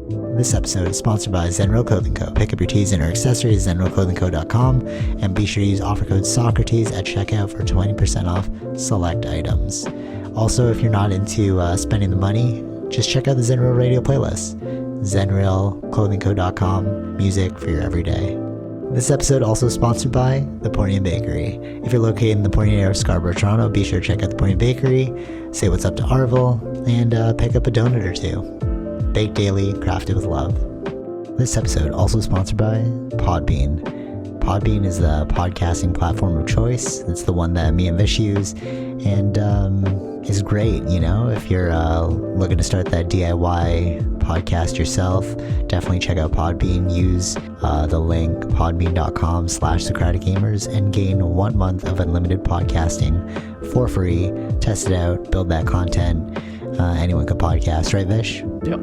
This episode is sponsored by Zenro Clothing Co. Pick up your tees and or accessories at zenroclothingco.com and be sure to use offer code Socrates at checkout for 20% off select items. Also, if you're not into spending the money, just check out the Zenrail radio playlist. zenrailclothingco.com, music for your everyday. This episode also sponsored by The Pornian Bakery. If you're located in the Pornian area of Scarborough, Toronto, be sure to check out The Pornian Bakery, say what's up to Arville, and pick up a donut or two. Baked daily, crafted with love. This episode also sponsored by Podbean. Podbean is the podcasting platform of choice. It's the one that me and Vish use, and is great, you know, if you're looking to start that DIY podcast yourself. Definitely check out Podbean. Use the link podbean.com/SocraticGamers and gain 1 month of unlimited podcasting for free. Test it out, build that content. Anyone could podcast, right, Vish? Yep.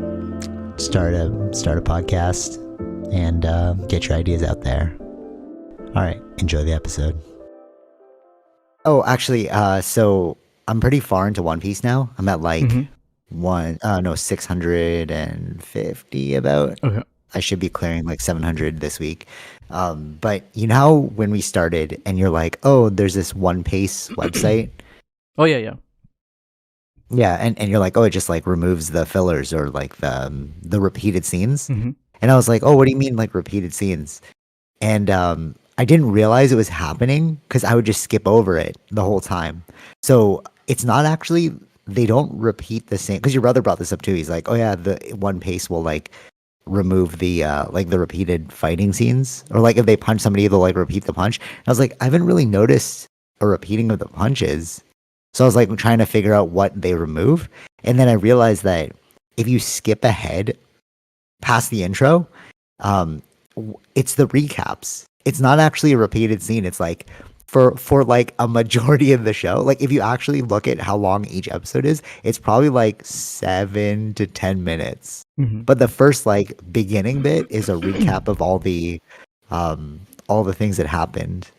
Start a podcast and get your ideas out there. All right, enjoy the episode. Oh, actually, so I'm pretty far into One Piece now. I'm at like 650 about. Okay. I should be clearing like 700 this week. But you know how when we started and you're like, oh, there's this One Piece website. Oh yeah. Yeah, and you're like, oh, it just like removes the fillers or like the repeated scenes. Mm-hmm. And I was like, oh, what do you mean like repeated scenes? And I didn't realize it was happening because I would just skip over it the whole time. So it's not actually, they don't repeat the same, because your brother brought this up too. He's like, oh yeah, the One Piece will like remove the like the repeated fighting scenes, or like if they punch somebody, they'll like repeat the punch. And I was like, I haven't really noticed a repeating of the punches. So I was like trying to figure out what they remove. And then I realized that if you skip ahead past the intro, it's the recaps. It's not actually a repeated scene. It's like for like a majority of the show. Like if you actually look at how long each episode is, it's probably like 7 to 10 minutes. Mm-hmm. But the first like beginning bit is a recap of all the things that happened.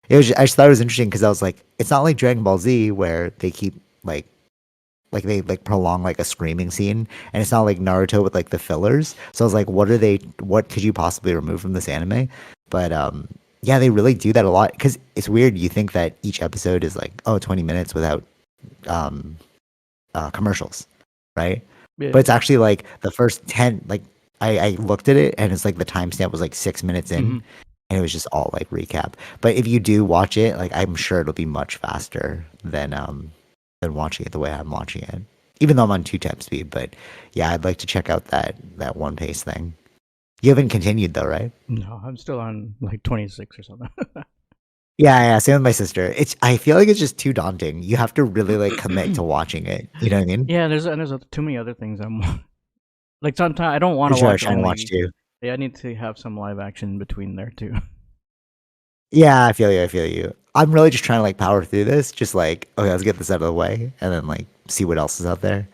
I just thought it was interesting because I was like, it's not like Dragon Ball Z where they keep like they like prolong like a screaming scene, and it's not like Naruto with like the fillers. So I was like, what could you possibly remove from this anime? But yeah, they really do that a lot because it's weird. You think that each episode is like 20 minutes without commercials, right? Yeah. But it's actually like the first 10. Like I looked at it and it's like the timestamp was like 6 minutes in. Mm-hmm. And it was just all like recap. But if you do watch it, like I'm sure it'll be much faster than watching it the way I'm watching it. Even though I'm on 2 times speed. But yeah, I'd like to check out that One Piece thing. You haven't continued though, right? No, I'm still on like 26 or something. Yeah, same with my sister. I feel like it's just too daunting. You have to really like commit to watching it. You know what I mean? Yeah, there's too many other things I'm like sometimes I don't want to Sure, watch trying to only. watch too. Yeah, I need to have some live action in between there too. Yeah, I feel you. I'm really just trying to like power through this. Just like, okay, let's get this out of the way and then like see what else is out there.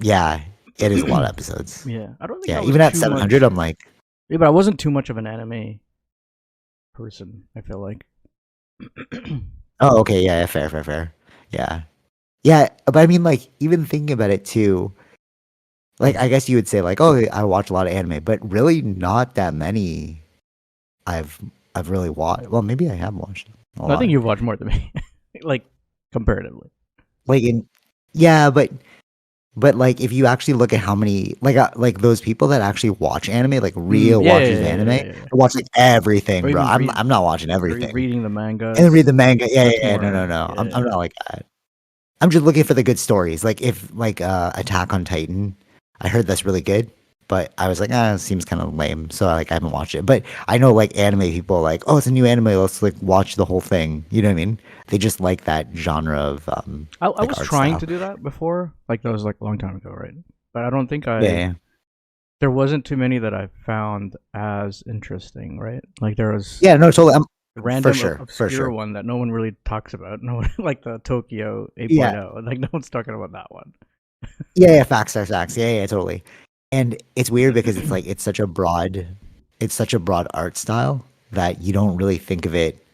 Yeah, it is a lot of episodes. Yeah, I don't think. Yeah, even at 700, I'm like. Yeah, but I wasn't too much of an anime person. I feel like. Oh, okay, yeah, fair. Yeah, but I mean, like, even thinking about it too. Like, I guess you would say like, oh, I watch a lot of anime, but really not that many. I've really watched. Well, maybe I have watched. I think you've watched more than me, like comparatively. Like yeah, but like if you actually look at how many like those people that actually watch anime, like real watches anime, they watch like everything, bro. I'm not watching everything. Reading the manga and then read the manga. Yeah. No. Yeah. I'm not like that. I'm just looking for the good stories. Like if like Attack on Titan, I heard that's really good, but I was like, it seems kind of lame, so like I haven't watched it. But I know like anime people like, oh, it's a new anime, let's like watch the whole thing. You know what I mean? They just like that genre of. I was trying to do that before, like that was like a long time ago, right? But I don't think Yeah. There wasn't too many that I found as interesting, right? Like there was. Yeah, no, totally. Random for sure. one that no one really talks about. No one like the Tokyo 8.0. Like no one's talking about that one. Yeah, facts. Yeah, totally. And it's weird because it's like it's such a broad art style that you don't really think of it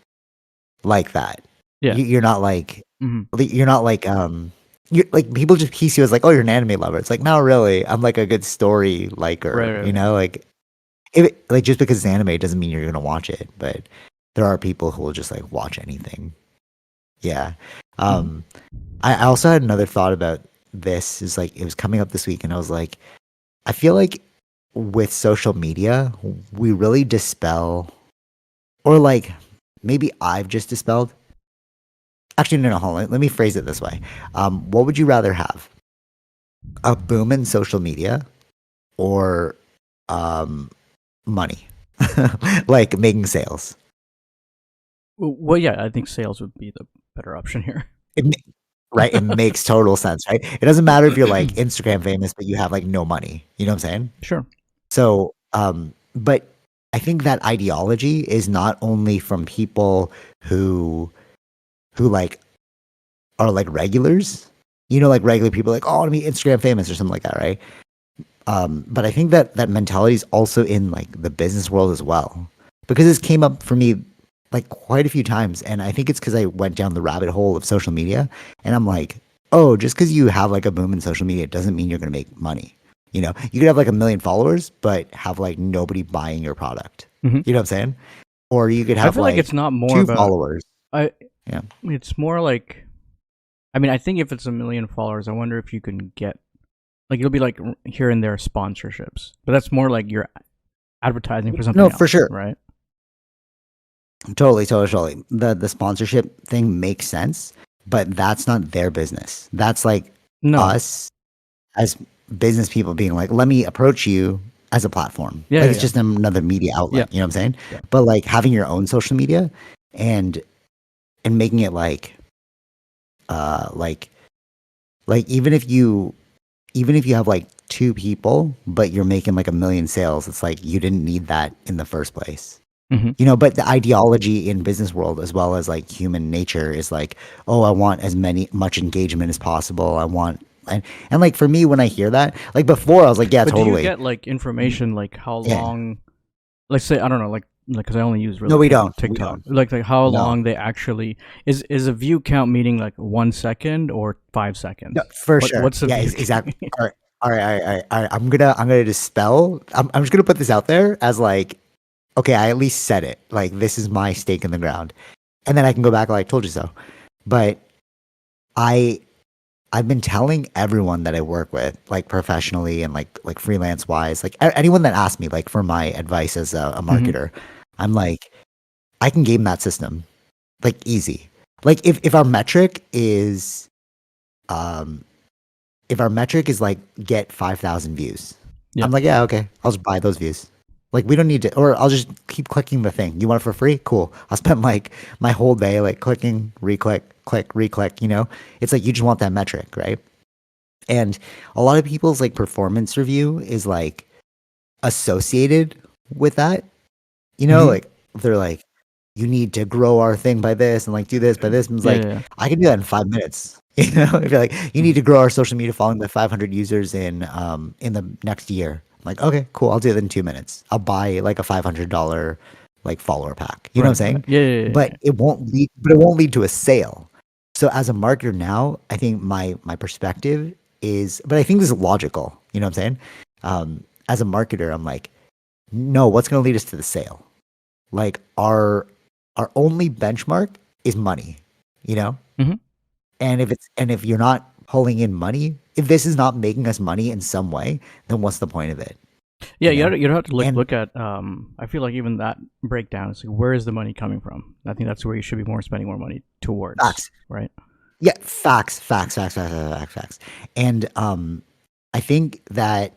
like that. Yeah. You're not like Mhm. you're not like you're like people just piece you as like, oh, you're an anime lover. It's like, not really. I'm like a good story liker, Right, you right. know, like if like just because it's anime doesn't mean you're gonna watch it, but there are people who will just like watch anything. Yeah. Mhm. Um, I also had another thought about this. Is like it was coming up this week, and I was like, I feel like with social media, we really dispel, or like maybe I've just dispelled. Actually, no, hold on. Let me phrase it this way. What would you rather have? A boom in social media or um, money? Like making sales. Well, yeah, I think sales would be the better option here. It, right? It makes total sense, right? It doesn't matter if you're like Instagram famous, but you have like no money. You know what I'm saying? Sure. So, but I think that ideology is not only from people who like are like regulars, you know, like regular people like, oh, I want to be Instagram famous or something like that, right? But I think that that mentality is also in like the business world as well, because this came up for me like quite a few times, and I think it's because I went down the rabbit hole of social media, and I'm like, oh, just because you have like a boom in social media doesn't mean you're gonna make money. You know, you could have like 1 million followers, but have like nobody buying your product. Hmm. You know what I'm saying? Or you could I have feel like like it's not more two about followers. I. Yeah. It's more like, I mean, I think if it's 1 million followers, I wonder if you can get like it'll be like here and there sponsorships, but that's more like you're advertising for No, something for else, sure. right? Totally, totally, totally. The sponsorship thing makes sense, but that's not their business. That's like No. us as business people being like, let me approach you as a platform. Yeah, Like yeah, it's yeah, just another media yeah, outlet. You know what I'm saying? yeah. But like having your own social media and making it uh like like even if you have like two people, but you're making like 1 million sales, it's like you didn't need that in the first place. Hmm. You know, but the ideology in business world as well as like human nature is like, oh, I want as much engagement as possible. I want and like for me when I hear that, like before I was like, yeah, But do you totally. get like information like how Yeah. long? Let's say I don't know, like because I only use No, really we don't. We TikTok. don't. Like how No. long they actually is a view count meaning like 1 second or five No, seconds? for What sure. what's a Yeah, view? exactly. All right. All right, all right, all right, all right. I'm gonna dispel. I'm just gonna put this out there as like, okay, I at least said it. Like this is my stake in the ground. And then I can go back like told you so. But I I've been telling everyone that I work with, like professionally and like freelance wise, like anyone that asks me like for my advice as a Hmm. marketer, I'm like, I can game that system like easy. Like if our metric is um if our metric is like get 5,000 views, Yeah. I'm like, yeah, okay, I'll just buy those views. Like we don't need to, or I'll just keep clicking the thing. You want it for free? Cool. I'll spend like my whole day like clicking, re-click, click, re-click. You know, it's like you just want that metric, right? And a lot of people's like performance review is like associated with that. You know, Hmm. like they're like, you need to grow our thing by this and like do this by this. And it's Yeah, like, yeah, I can do that in 5 minutes. You know, if you're like, you yeah. need to grow our social media following by 500 users in the next year. I'm like, okay, cool. I'll do it in 2 minutes. I'll buy like a $500 like follower pack. You know what Right, I'm right. saying? Yeah, yeah, yeah, But it won't lead to a sale. So as a marketer now, I think my perspective is, but I think this is logical. You know what I'm saying? As a marketer, I'm like, no, what's going to lead us to the sale? Like our only benchmark is money, you know? yeah. Hmm. And if you're not pulling in money, if this is not making us money in some way, then what's the point of it, Yeah, you know? you'd have to And look at. I feel like even that breakdown is like, where is the money coming from? I think that's where you should be more spending more money towards, facts. right? Yeah, facts. And I think that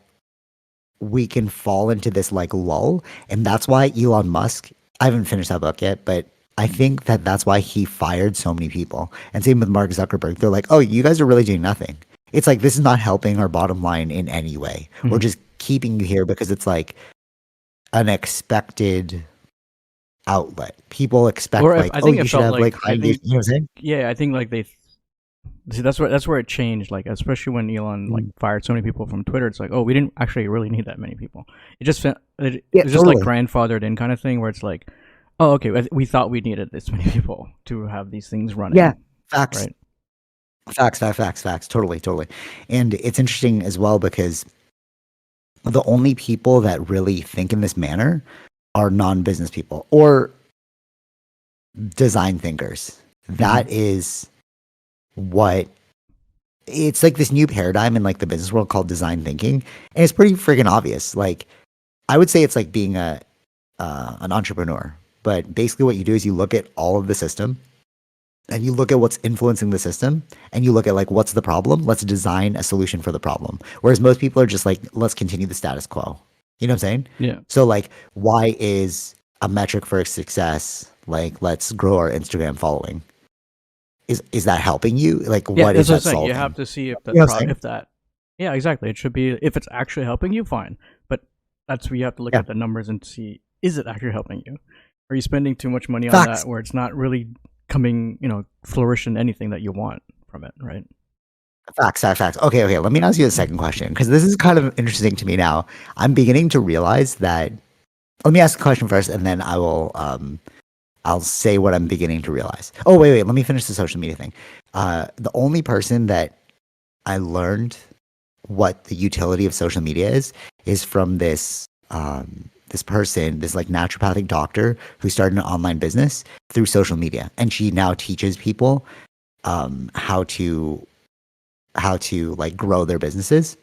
we can fall into this like lull, and that's why Elon Musk, I haven't finished that book yet, but I think that that's why he fired so many people. And same with Mark Zuckerberg. They're like, "Oh, you guys are really doing nothing." It's like this is not helping our bottom line in any way. We're Hmm. just keeping you here because it's like an expected outlet. People expect Or if like, I "Oh, think it you should felt have like like high engagement." You know what I'm saying? yeah, I think like they see that's where it changed. Like especially when Elon like Mm. fired so many people from Twitter, it's like oh we didn't actually really need that many people. It just Yeah, it's just like totally. grandfathered in kind of thing where it's like oh okay we thought we needed this many people to have these things Yeah, running, facts. right? Facts. Totally, totally. And it's interesting as well because the only people that really think in this manner are non-business people or design thinkers. Mm-hmm. That is what it's like this new paradigm in like the business world called design thinking, and it's pretty freaking obvious. Like I would say it's like being a an entrepreneur, but basically what you do is you look at all of the system and you look at what's influencing the system and you look at like what's the problem, let's design a solution for the problem, whereas most people are just like let's continue the status quo, you know what I'm saying? Yeah. So like why is a metric for success like let's grow our Instagram following? Is that helping you? Like Yeah, what is that's what I'm that saying. You have solving? to see if You know what I'm saying? if that. Yeah, exactly. It should be if it's actually helping you, fine. But that's where you have to look Yeah, at the numbers and see is it actually helping you? Are you spending too much money on facts. that where it's not really coming, flourish in anything that you want from it, right? Facts. Okay. Let me ask you a second question because this is kind of interesting to me now. I'm beginning to realize that. Let me ask a question first, and then I'll say what I'm beginning to realize. Oh wait. Let me finish the social media thing. The only person that I learned what the utility of social media is from this person, this like naturopathic doctor who started an online business through social media, and she now teaches people how to like grow their businesses,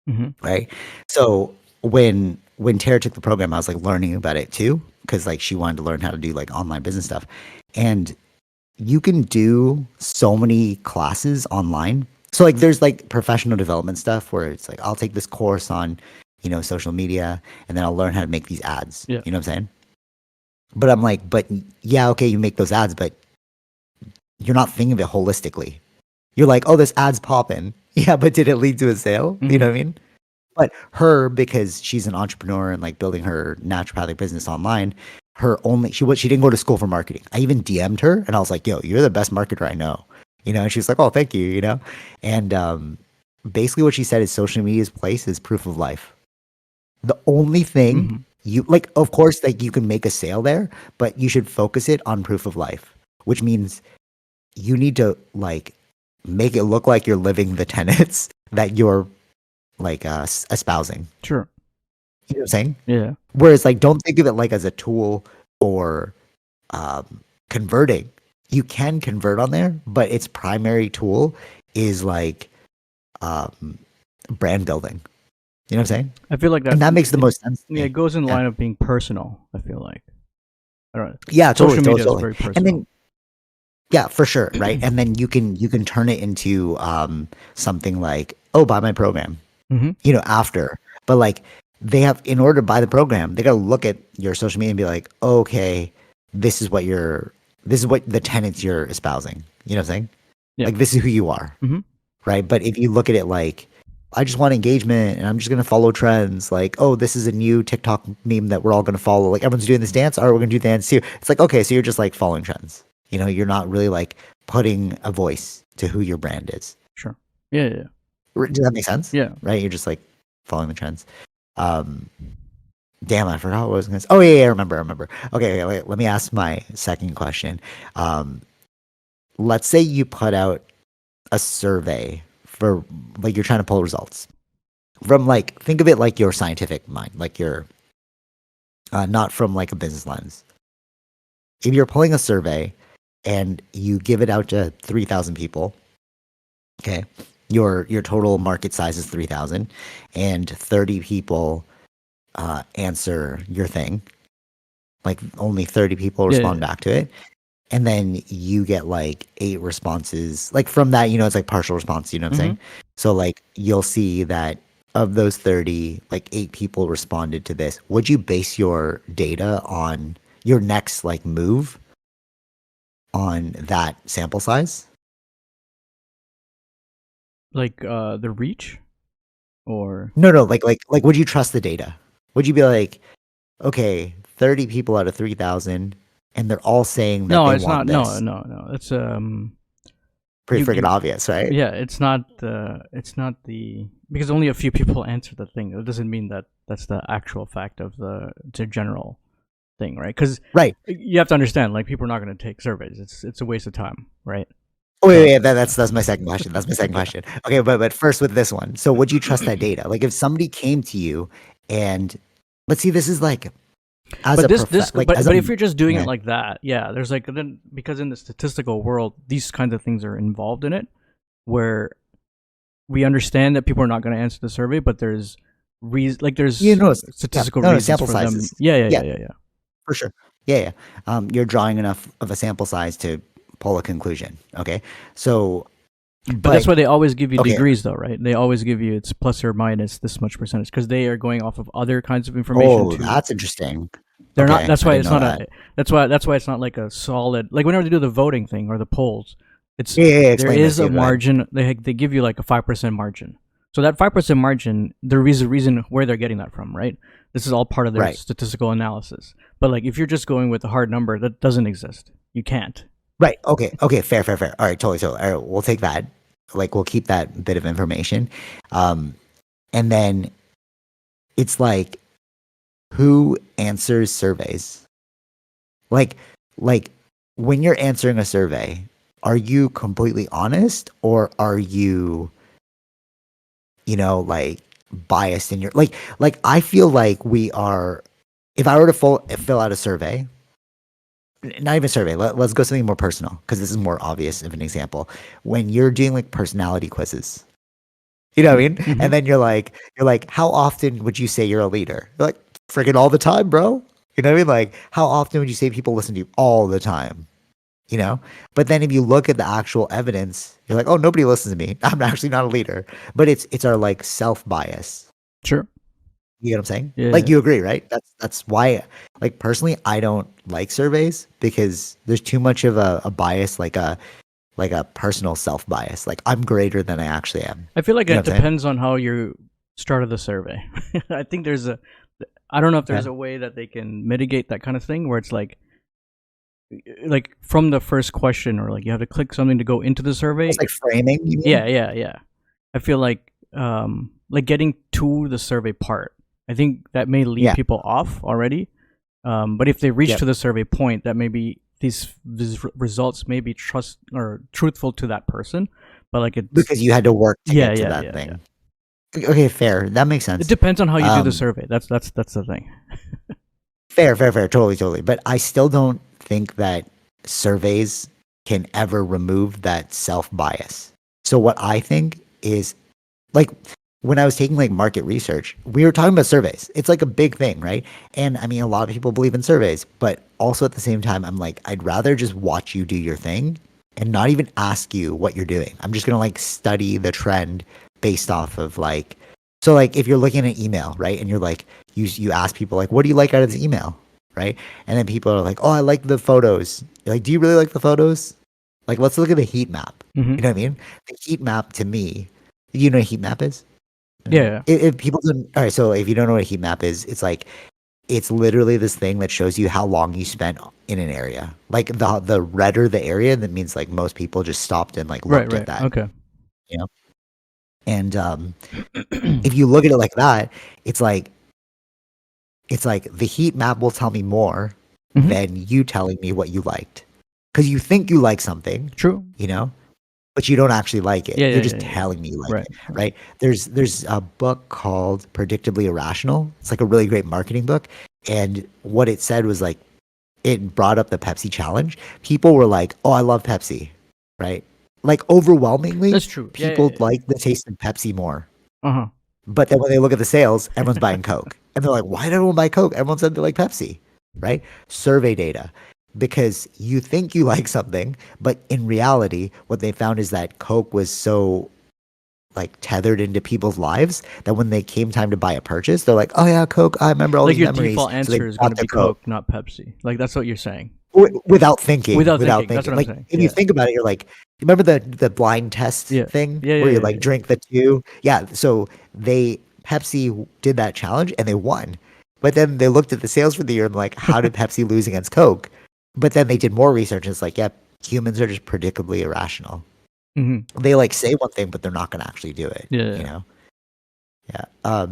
Mm-hmm. right? So when Tara took the program, I was like learning about it too because like she wanted to learn how to do like online business stuff, and you can do so many classes online. So like there's like professional development stuff where it's like I'll take this course on social media and then I'll learn how to make these ads. Yeah. You know what I'm saying? But I'm like, but yeah, okay, you make those ads, but you're not thinking of it holistically. You're like, oh, this ad's popping. Yeah, but did it lead to a sale? You know Mm-hmm. what I mean? But her, because she's an entrepreneur and like building her naturopathic business online, she didn't go to school for marketing. I even DM'd her and I was like, yo, you're the best marketer I know. And she's like, oh, thank you. And basically what she said is social media's place is proof of life. The only thing Mm-hmm. you like, of course, like you can make a sale there, but you should focus it on proof of life, which means you need to like make it look like you're living the tenets that you're like espousing. Sure. You know what I'm saying? Yeah. Whereas like don't think of it like as a tool for converting. You can convert on there, but its primary tool is like um, brand building. You know what I'm saying? I feel like that. And that makes the most sense to Yeah, it me. goes in the Yeah. line of being personal. I feel like I don't know. Yeah, totally, Social totally, media is totally. very And personal. then yeah, for sure, right? And then you can turn it into something like, oh, buy my program, Mm-hmm. after. But like they have in order to buy the program, they gotta look at your social media and be like, okay, this is what the tenets you're espousing. You know what I'm saying? Yeah. Like this is who you are, Mm-hmm. right? But if you look at it like I just want engagement and I'm just gonna follow trends, like, oh, this is a new TikTok meme that we're all gonna follow. Like everyone's doing this dance, all right, we're gonna do the dance too. It's like, okay, so you're just like following trends. You're not really like putting a voice to who your brand is. Sure. Yeah. Does that make sense? Yeah. Right? You're just like following the trends. Um, damn, I forgot what I was going to say. Oh, yeah, I remember. Okay, let me ask my second question. Um, let's say you put out a survey for like you're trying to pull results from like, think of it like your scientific mind, like your, not from like a business lens. If you're pulling a survey and you give it out to 3,000 people, okay, your total market size is 3,000 and 30 people answer your thing. Like only 30 people Yeah. respond back to it. And then you get like 8 responses. Like from that, it's like partial response, you know what I'm Mm-hmm. saying? So like you'll see that of those 30, like 8 people responded to this. Would you base your data on your next like move on that sample size? Like the reach or No, like would you trust the data? Would you be like, okay, 30 people out of 3,000 and they're all saying that no, they it's not. want No, this. no. It's Pretty freaking you obvious, right? yeah. It's not the because only a few people answer the thing. It doesn't mean that that's the actual fact of the general thing, right? Because Right. you have to understand, like people are not going to take surveys. It's a waste of time, right? Oh, wait, So, wait, that's my second question. That's my second okay. question. Okay, but first with this one. So would you trust that data? Like if somebody came to you and let's see, this is like as But a like as a but if you're just doing it yeah. like that, yeah, there's like then because in the statistical world, these kinds of things are involved in it, where we understand that people are not going to answer the survey, but You there's know, yeah, statistical no, no, reasons sample for them. sizes. Yeah, yeah, Yeah, yeah, yeah, yeah. for sure. Yeah, yeah. You're drawing enough of a sample size to pull a conclusion. Okay. So, But that's but why they always give you okay. degrees, though, right? They always give you it's plus or minus this much percentage because they are going off of other kinds of information Oh, too. that's interesting. They're not. Okay, That's I why didn't it's know not that. a. That's why it's not like a solid. Like whenever they do the voting thing or the polls, it's Yeah, yeah, yeah, there explain is this. a Yeah, go ahead. margin. They give you like a 5% margin. So that 5% margin, there is a reason where they're getting that from, right? This is all part of their Right. statistical analysis. But like if you're just going with a hard number, that doesn't exist. You can't. Right. Okay. Okay. Fair. Fair. Fair. All right. Totally. So, all right, we'll take that. Like, we'll keep that bit of information. Um, and then it's like, who answers surveys? Like, like when you're answering a survey, are you completely honest or are you, like biased in your I feel like we are. If I were to fill out a survey, not even survey. Let's go something more personal because this is more obvious of an example. When you're doing like personality quizzes, you know what I mean? Mm-hmm. And then you're like, how often would you say you're a leader? You're like, friggin' all the time, bro. You know what I mean? Like, how often would you say people listen to you all the time? You know? But then if you look at the actual evidence, you're like, oh, nobody listens to me. I'm actually not a leader. But it's our like self bias. Sure. You know what I'm saying? Like Yeah. you agree, right? That's why, like personally, I don't like surveys because there's too much of a bias, like a personal self bias. Like I'm greater than I actually am. I feel like You know it what I'm saying? depends on how you started the survey. I think there's a. I don't know if Yeah. there's a way that they can mitigate that kind of thing where it's like from the first question or like you have to click something to go into the survey. It's like framing. You Yeah, mean? yeah, yeah. I feel like getting to the survey part. I think that may lead Yeah. people off already. But if they reach Yep. to the survey point, that maybe these results may be trust or truthful to that person. But like it's Because you had to work to yeah, get to yeah, that yeah, yeah. thing. Okay, fair. That makes It sense. depends on how you do the Um, survey. That's the thing. fair, fair, fair. Totally, totally. But I still don't think that surveys can ever remove that self bias. So what I think is like when I was taking like market research, we were talking about surveys. It's like a big thing, right? And I mean, a lot of people believe in surveys, but also at the same time, I'm like, I'd rather just watch you do your thing and not even ask you what you're doing. I'm just gonna like study the trend based off of like, so like if you're looking at an email, right, and you're like, you ask people like, what do you like out of this email, right? And then people are like, oh, I like the photos. You're like, do you really like the photos? Like, let's look at the heat map. Hmm. You know what I mean? The heat map to me, you know what a heat map is? Yeah, yeah. If people don't, all right, so if you don't know what a heat map is, it's like it's literally this thing that shows you how long you spent in an area. Like the redder the area, that means like most people just stopped and like Right, looked at right. that, Okay. you know. And if you look at it like that, it's like the heat map will tell me more Hmm. than you telling me what you liked, because you think you like something, True. you know, but you don't actually like it. Yeah, You're yeah, just yeah, yeah. telling me you like Right, it, right. right? There's a book called Predictably Irrational. It's like a really great marketing book. And what it said was like it brought up the Pepsi challenge. People were like, "Oh, I love Pepsi." Right? Like overwhelmingly, That's true. Yeah, yeah, people yeah. like the taste of Pepsi more. Uh huh. But then when they look at the sales, everyone's buying Coke. And they're like, "Why did everyone buy Coke?" Everyone said they like Pepsi, right? Survey data. Because you think you like something, but in reality, what they found is that Coke was so like tethered into people's lives that when they came time to buy a purchase, they're like, "Oh yeah, Coke. I remember all Like these your memories." default So they answer is going bought to the be Coke Coke, not Pepsi. Like that's what you're saying. without thinking. Without Without thinking. That's what thinking. I'm Like saying. if you Yeah. think about it, you're like, you remember the blind test Yeah. thing Yeah. where Yeah. you Yeah. like Yeah. drink the two? Yeah. So Pepsi did that challenge and they won. But then they looked at the sales for the year and like, how did Pepsi lose against Coke? But then they did more research and it's like, yeah, humans are just predictably irrational. Hmm. They like say one thing, but they're not going to actually do it. Yeah. You Yeah. know? Yeah.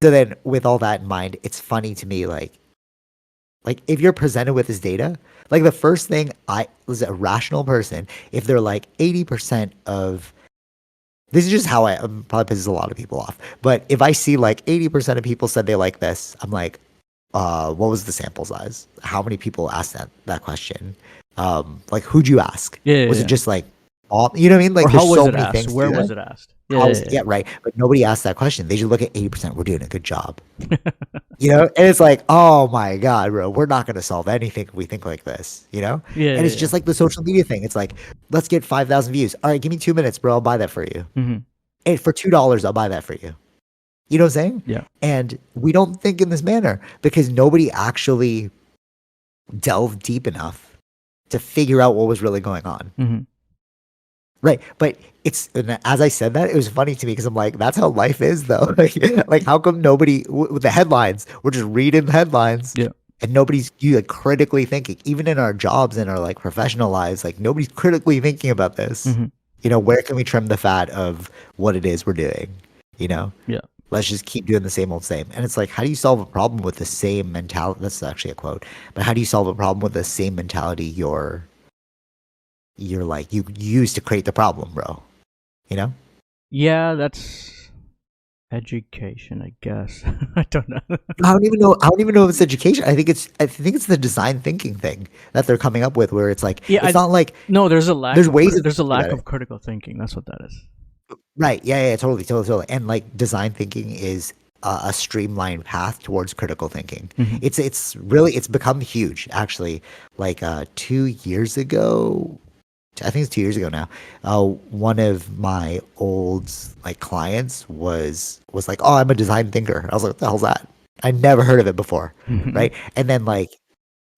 So then with all that in mind, it's funny to me, like Like if you're presented with this data, like the first thing I was a rational person, if they're like 80% of this is just how I probably pisses a lot of people off. But if I see like 80% of people said they like this, I'm like, what was the sample size? How many people asked that question? Like who'd you ask? Yeah, yeah, Was it yeah. just like all you know what I mean? Or Like how there's was so it many asked? things to Where that. was it asked? Yeah, How's yeah, yeah, right. But nobody asked that question. They just look at 80%, we're doing a good job. You know? And it's like, oh my God, bro, we're not gonna solve anything if we think like this, you know? yeah, And yeah, it's yeah. just like the social media thing. It's like, let's get 5,000 views. All right, give me 2 minutes, bro. I'll buy that for you. Mm-hmm. Hey, for $2, I'll buy that for you. You know what I'm saying? Yeah. And we don't think in this manner because nobody actually delved deep enough to figure out what was really going on. Mm-hmm. Right. But it's, and as I said that, it was funny to me because I'm like, that's how life is though. Like how come nobody, with the headlines, we're just reading the headlines Yeah. and nobody's you like critically thinking, even in our jobs and our like professional lives, like nobody's critically thinking about this. Mm-hmm. You know, where can we trim the fat of what it is we're doing? You know? Yeah. Let's just keep doing the same old same. And it's like, how do you solve a problem with the same mentality? That's actually a quote. But how do you solve a problem with the same mentality you're like you used to create the problem, bro? You know? Yeah, that's education, I guess. I don't know. I don't even know. I don't even know if it's education. I think it's the design thinking thing that they're coming up with, where it's like Yeah, it's not like no, there's ways of there's a thinking lack about it. of critical thinking. That's what that is. Right? Yeah, yeah, totally. And like design thinking is a streamlined path towards critical thinking. Mm-hmm. It's really it's become huge actually. Like 2 years ago, I think it's 2 years ago now. One of my old like clients was like, "Oh, I'm a design thinker." I was like, "What the hell's that?" I never heard of it before, Mm-hmm. right? And then like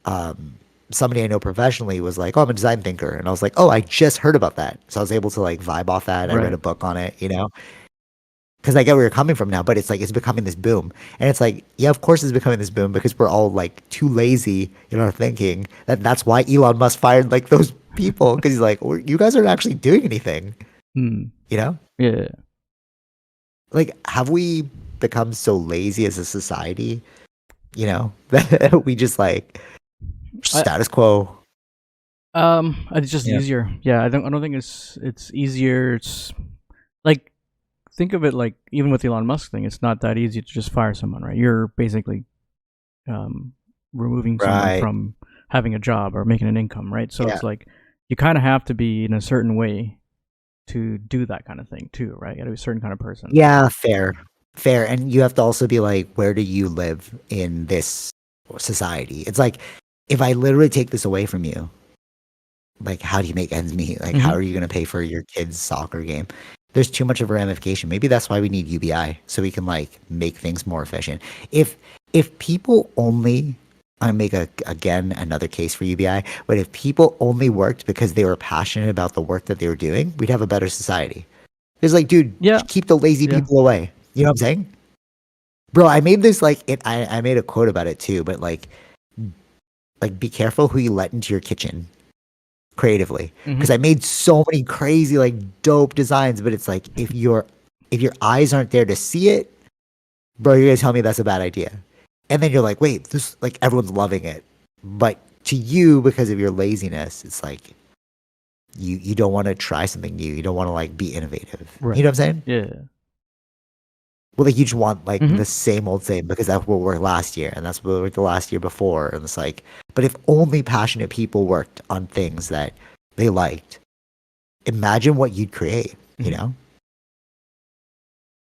um, somebody I know professionally was like, "Oh, I'm a design thinker," and I was like, "Oh, I just heard about that." So I was able to like vibe off that. I read Right. a book on it, you know, because I get where you're coming from now. But it's like it's becoming this boom, and it's like, yeah, of course it's becoming this boom because we're all like too lazy in our thinking. That's why Elon Musk fired like those people because he's like, you guys aren't actually doing anything, Mm. you know? Yeah. Like, have we become so lazy as a society, you know, that we just like I, status quo? it's just Yeah. easier. Yeah, I don't think it's easier. It's like think of it like even with the Elon Musk thing, it's not that easy to just fire someone, right? You're basically um removing someone Right. from having a job or making an income, right? So Yeah. it's like you kind of have to be in a certain way to do that kind of thing too, right? You got to be a certain kind of person. Yeah, fair. Fair. And you have to also be like, where do you live in this society? It's like, if I literally take this away from you, like, how do you make ends meet? Like, how Mm-hmm. are you going to pay for your kid's soccer game? There's too much of a ramification. Maybe that's why we need UBI so we can like make things more efficient. If people only, I make again another case for UBI, but if people only worked because they were passionate about the work that they were doing, we'd have a better society. It's like, dude, Yeah, keep the lazy yeah. people away. You know what I'm saying? Bro, I made this like I made a quote about it too, but like be careful who you let into your kitchen creatively. Mm-hmm. Because I made so many crazy, like dope designs, but it's like if your eyes aren't there to see it, bro, you're gonna tell me that's a bad idea. And then you're like, wait, this like everyone's loving it. But to you, because of your laziness, it's like you don't want to try something new. You don't want to like be innovative. Right. You know what I'm saying? Yeah. Well, like you just want like Mm-hmm. the same old same because that's what worked last year and that's what worked the last year before. And it's like, but if only passionate people worked on things that they liked, imagine what you'd create, you Mm-hmm. know?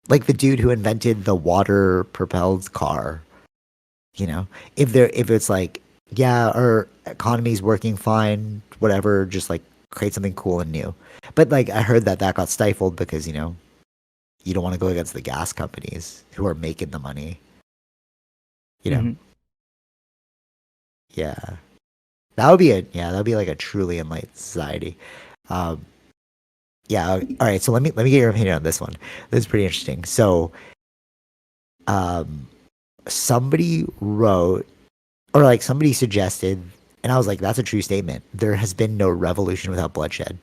Like the dude who invented the water propelled car, you know? If it's like, yeah, our economy's working fine, whatever, just like create something cool and new. But like I heard that got stifled because, you know, you don't want to go against the gas companies who are making the money, you know? Mm-hmm. Yeah. That would be like a truly enlightened society. Um, yeah. All right. So let me get your opinion on this one. This is pretty interesting. So, um, somebody wrote, or like somebody suggested, and I was like, that's a true statement. There has been no revolution without bloodshed.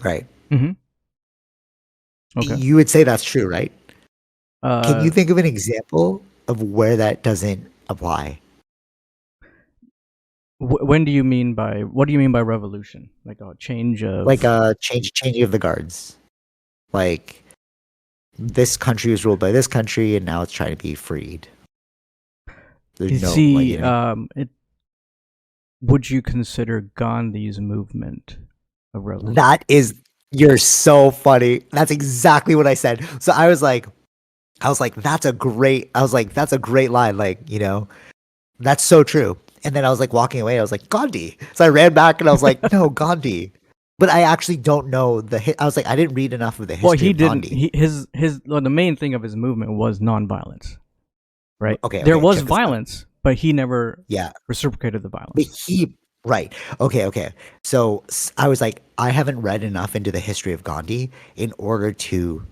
Right. Mm-hmm. Okay. You would say that's true, right? Can you Uh, think of an example of where that doesn't apply? When do you mean by what do you mean by revolution? Like a change Like of a changing of the guards. Like this country was ruled by this country, and now it's trying to be freed. There's you no like see you know. it would you consider Gandhi's movement a revolution? That is, you're so funny. That's exactly what I said. So I was like, that's a great line. Like, you know, that's so true. And then I was like walking away. I was like, Gandhi. So I ran back and I was like, no, Gandhi. But I actually don't know I was like, I didn't read enough of the Well, history he of didn't. Gandhi. His well, the main thing of his movement was nonviolence, right? Okay, There okay, was check this out. violence, but he never Yeah, reciprocated the but violence. right. Okay, okay. So I was like, I haven't read enough into the history of Gandhi in order to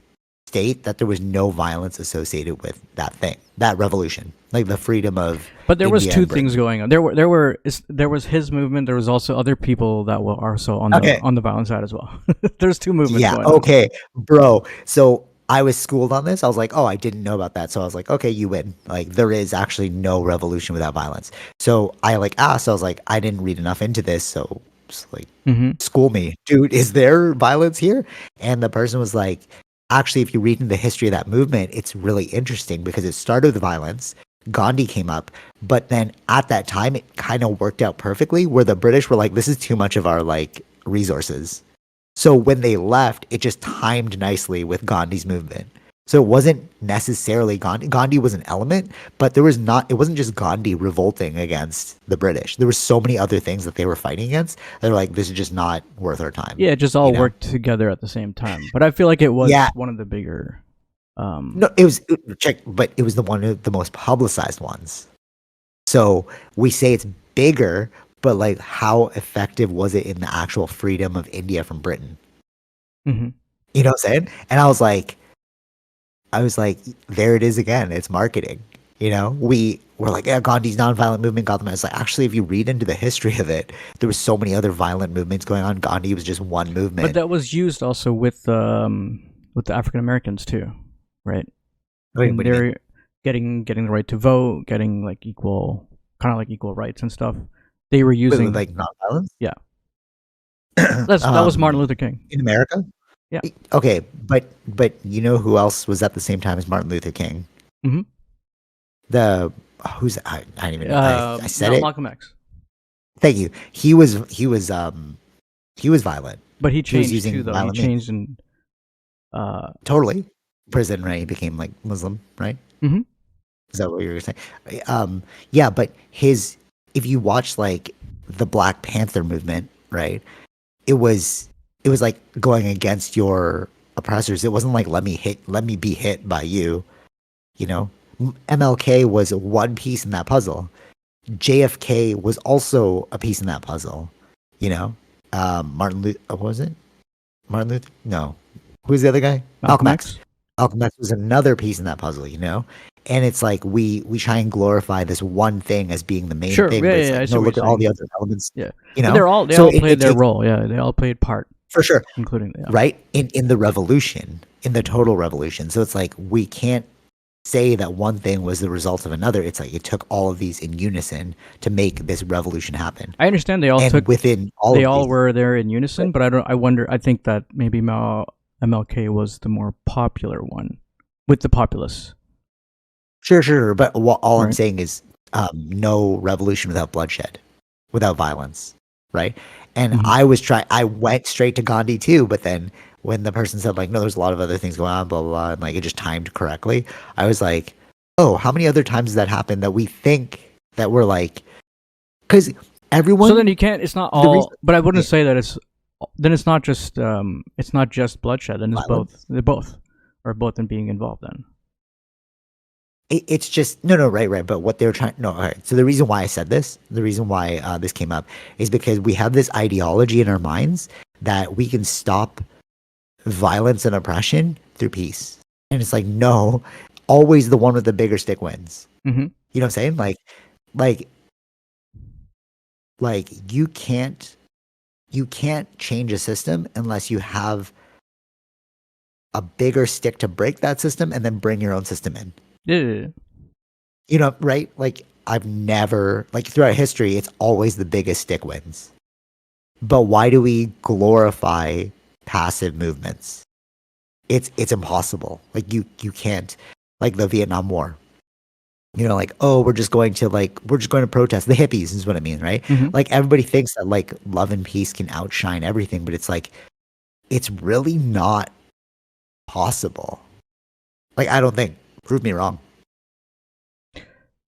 state that there was no violence associated with that thing, that revolution, like the freedom of But there was India two and things Britain. going on. There was his movement. There was also other people that were also Okay. on the violent side as well. There's two movements Yeah. going on. Okay, bro. So I was schooled on this. I was like, oh, I didn't know about that. So I was like, okay, you win. Like, there is actually no revolution without violence. So I like asked. I was like, I didn't read enough into this. So just like, Hmm. school me, dude. Is there violence here? And the person was like, actually, if you read in the history of that movement, it's really interesting because it started with violence. Gandhi came up, but then at that time, it kind of worked out perfectly where the British were like, this is too much of our like resources. So when they left, it just timed nicely with Gandhi's movement. So it wasn't necessarily Gandhi. Gandhi was an element, but there was not. It wasn't just Gandhi revolting against the British. There were so many other things that they were fighting against. They're like, this is just not worth our time. Yeah, it just You all know? worked together at the same time. But I feel like it Yeah. was one of the bigger. No, it was check, but it was the one of the most publicized ones. So we say it's bigger, but like, how effective was it in the actual freedom of India from Britain? Hmm. You know what I'm saying? And I was like, there it is again. It's marketing. You know, we were like, yeah, Gandhi's nonviolent movement got them. It's like, actually, if you read into the history of it, there was so many other violent movements going on. Gandhi was just one But movement. that was used also with the African Americans too, right? Wait, When what do you mean? they're getting the right to vote, getting like equal, kind of like equal rights and stuff. They were Wait, using, like nonviolence? yeah. That was Martin um, Luther King. in America? Yeah. Okay, but you know who else was at the same time as Martin Luther King? Hmm. The who's I don't even know. I said it. Malcolm X, Thank you. He was violent. but he He was changed too, using though. He violent means. changed in. Totally. Prison, right? He became like Muslim, right? Mhm. Is that what you were saying? Yeah, but his if you watch like the Black Panther movement, right? It was it was like going against your oppressors. It wasn't like let me be hit by you, you know? MLK was one piece in that puzzle. JFK was also a piece in that puzzle, you know? Martin Luther, what was it? Martin Luther? No. Who's the other guy? Malcolm Malcolm X. X. Malcolm X was another piece in that puzzle, you know? And it's like we try and glorify this one thing as being the main Sure. thing, Yeah, but yeah, it's yeah. I like, see no, what look you're at all saying. the other elements, Yeah, you but know? they So all played it their takes role. Yeah, they all played part, for sure, including yeah. right? In the revolution, in the total revolution. So it's like we can't say that one thing was the result of another. It's like it took all of these in unison to make this revolution happen. I understand they all And took. within all They of all these, were there in unison, right, but I don't. I wonder. I think that maybe MLK was the more popular one with the populace, sure. But all I'm right? saying is no revolution without bloodshed, without violence, right? And Hmm. I went straight to Gandhi too, but then when the person said like, no, there's a lot of other things going on, blah blah blah, and like it just timed correctly, I was like, oh, how many other times has that happened that we think that we're like, because So then everyone, you can't. It's not the reason, all. But I wouldn't yeah, say that it's. Then it's not just. It's not just bloodshed. Then it's both. violence. They're both, or both in being involved. Then. It's just no, right. But what they're trying, no, all right. So the reason why I said this, the reason why this came up, is because we have this ideology in our minds that we can stop violence and oppression through peace, and it's like no, always the one with the bigger stick wins. Hmm. You know what I'm saying? Like, like you can't change a system unless you have a bigger stick to break that system and then bring your own system in. Yeah. You know, right? Like I've never, like, throughout history, it's always the biggest stick wins. But why do we glorify passive movements? It's impossible. Like you can't, like the Vietnam War. You know, like, oh, we're just going to protest. The hippies is what I mean, right? Hmm. Like everybody thinks that like love and peace can outshine everything, but it's like it's really not possible. Like I don't think. Prove me wrong.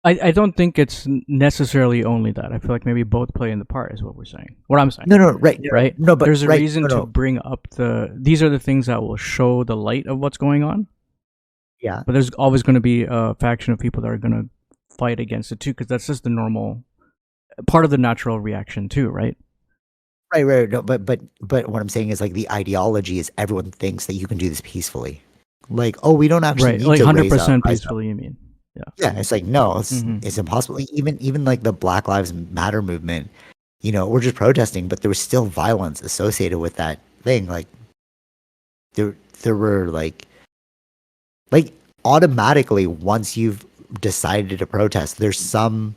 I don't think it's necessarily only that. I feel like maybe both play in the part, is what we're saying. What I'm saying, No, no, right, no, right? no, but There's a right, reason no, to no, bring up these are the things that will show the light of what's going on, yeah, but there's always going to be a faction of people that are going to fight against it too, because that's just the normal part of the natural reaction too, right? right, right. No, but what I'm saying is like the ideology is everyone thinks that you can do this peacefully. Like, oh, we don't actually Right, need like to 100% rise up. peacefully. You mean? Yeah. Yeah, it's like no, Hmm. it's impossible. Even like the Black Lives Matter movement, we're just protesting, but there was still violence associated with that thing. Like there were like automatically once you've decided to protest, there's some.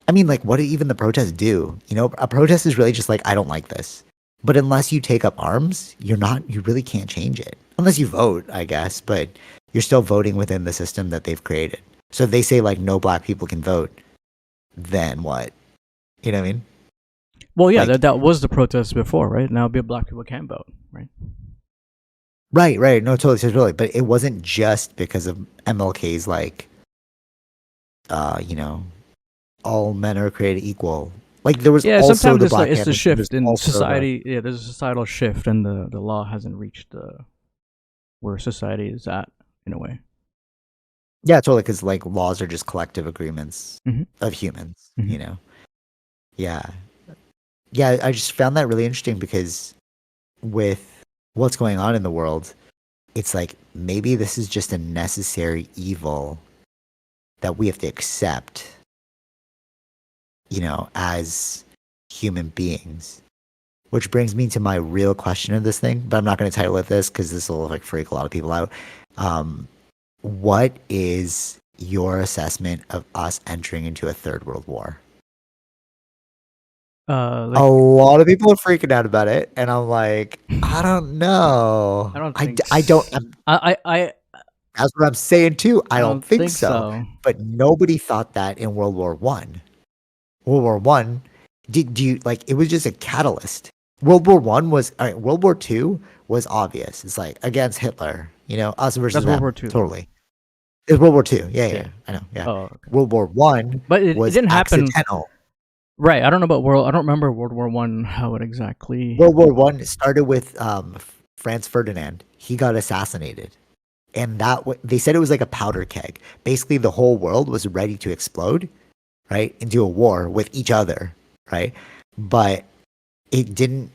I mean, like, what do even the protests do? A protest is really just like I don't like this. But unless you take up arms, you really can't change it. Unless you vote, I guess, but you're still voting within the system that they've created. So if they say like no black people can vote, then what? You know what I mean? Well, yeah, Like, that was the protest before, right? Now, black people can vote, right? right, right. No, totally, totally. But it wasn't just because of MLK's like, uh, you know, all men are created equal. Like there was Yeah, also sometimes the it's like Black it's the Panthers. And there's shift in also the society. Yeah, there's a societal shift, and the law hasn't reached where society is at in a way. yeah, totally. Because like laws are just collective agreements Hmm. of humans. Hmm. Yeah, yeah. I just found that really interesting because with what's going on in the world, it's like maybe this is just a necessary evil that we have to accept, as human beings. Which brings me to my real question of this thing, but I'm not going to title it this because this will like freak a lot of people out. Um, what is your assessment of us entering into a third world war? A Like lot of people are freaking out about it, and I'm like, I don't know. I don't I, think d- I don't. That's what I'm saying too. I I don't don't think think so. so. But nobody thought that in World War One. World War One, do you like? It was just a catalyst. World War One was all right. World War Two was obvious. It's like against Hitler. Us versus That's World War them. Two, though. Totally. It's World War Two. Yeah, yeah. Yeah. I know. Yeah. Oh, okay. World War One But it was didn't happen. accidental. Right. I don't know about world. I don't remember World War One. How it exactly. World War One started with Franz Ferdinand. He got assassinated, and they said it was like a powder keg. Basically, the whole world was ready to explode, right, into a war with each other, right? But it didn't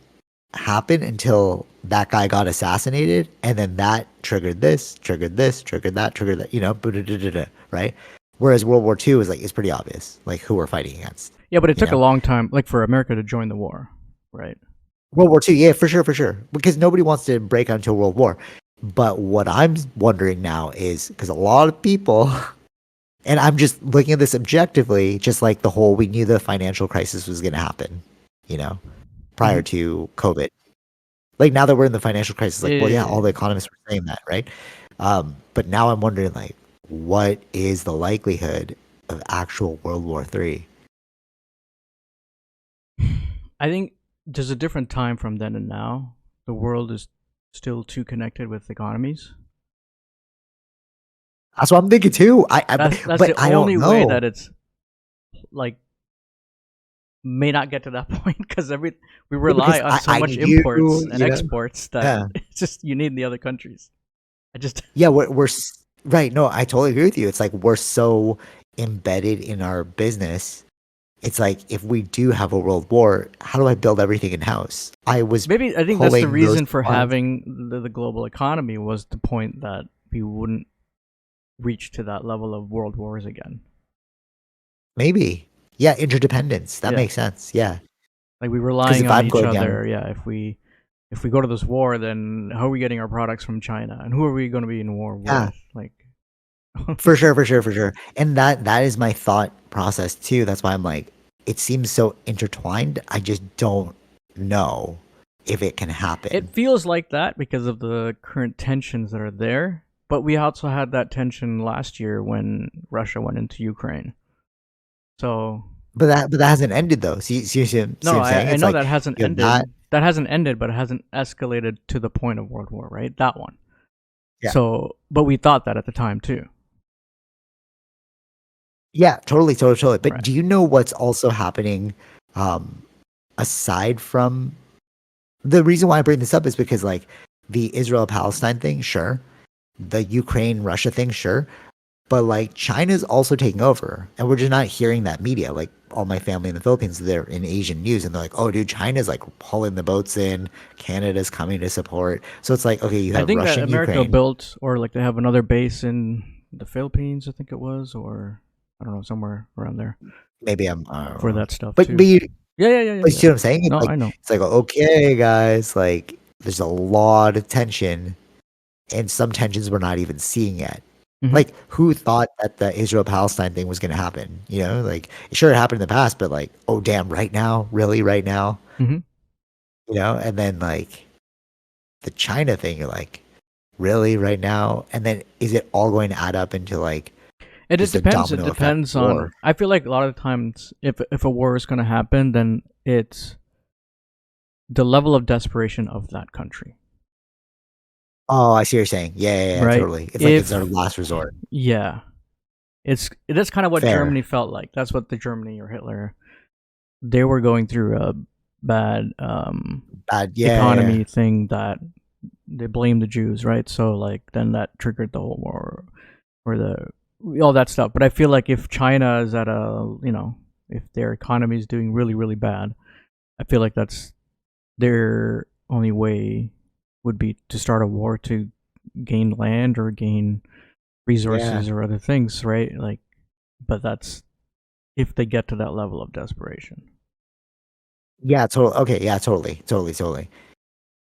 happen until that guy got assassinated, and then that triggered this, triggered this, triggered that, triggered that. Right? Whereas World War Two is like it's pretty obvious, like who we're fighting against. Yeah, but it You took a know, long time, like for America to join the war, right? World War Two, yeah, for sure, because nobody wants to break out into a world war. But what I'm wondering now is because a lot of people, and I'm just looking at this objectively, just like the whole we knew the financial crisis was going to happen, you know, prior Hmm. to COVID. Like now that we're in the financial crisis, like, well, yeah, all Yeah. the economists were saying that, right? But now I'm wondering, like, what is the likelihood of actual World War Three? I think there's a different time from then and now. The world is still too connected with economies. That's what I'm thinking too. That's But the I don't only way know. that it's like may not get to that point because we Yeah, because rely on so I much need you, imports and exports that yeah. it's just you need the other countries. I just Yeah, right. No, I totally agree with you. It's like we're so embedded in our business. It's like if we do have a world war, how do I build everything in house? I was maybe I think that's the pulling those reason for funds. having the global economy was the point that we wouldn't reach to that level of world wars again. Maybe. Yeah, interdependence. That Yeah, makes sense. Yeah. like we Because relying if on I'm each going down, other. Yeah, if we go to this war, then how are we getting our products from China, and who are we going to be in war yeah, with? Like, for sure. And that is my thought process too. That's why I'm like, it seems so intertwined. I just don't know if it can It happen. feels like that because of the current tensions that are there. But we also had that tension last year when Russia went into Ukraine. So But that hasn't ended though. See no, what I'm saying? I It's know like that hasn't you have that. ended. That hasn't ended, but it hasn't escalated to the point of World War, right? That one. Yeah. So, but we thought that at the time too, Yeah, totally, totally, totally. But right? do you know what's also happening um aside from the reason why I bring this up is because like the Israel Palestine thing, sure. The Ukraine Russia thing, sure. But like China's also taking over, and we're just not hearing that media. Like all my family in the Philippines, they're in Asian news, and they're like, "Oh, dude, China's like pulling the boats in. Canada's coming to support." So it's like, okay, you I have think Russia that and America Ukraine. built, or like they have another base in the Philippines, I think it was, or I don't know, somewhere around there Maybe I'm, for that stuff but too. but you, Yeah, yeah, yeah, yeah, but you yeah. see what I'm saying? No, I know. It's like okay, guys, like there's a lot of tension, and some tensions we're not even seeing yet. Hmm. Like, who thought that the Israel Palestine thing was going to happen? You know, like, sure, it happened in the past, but like, oh, damn, right now? Really, right now? Hmm. You know, and then like the China thing, you're like, really, right now? And then is it all going to add up into like It just a depends. It domino effect depends on. war? I feel like a lot of times, if a war is going to happen, then it's the level of desperation of that country, Oh, I see what you're saying. Yeah, yeah, yeah, right? totally. It's like it's our If last resort. yeah, it's that's kind of what Fair. Germany felt like. That's what the Germany or Hitler, they were going through a bad Bad. Yeah, yeah, yeah. economy thing that they blamed the Jews, right? So like then that triggered the whole war or the all that stuff. But I feel like if China is at a if their economy is doing really really bad, I feel like that's their only way would be to start a war to gain land or gain Yeah. resources or other things, right? Like, but that's if they get to that level of desperation. Yeah, totally. Okay, yeah, totally, totally, totally.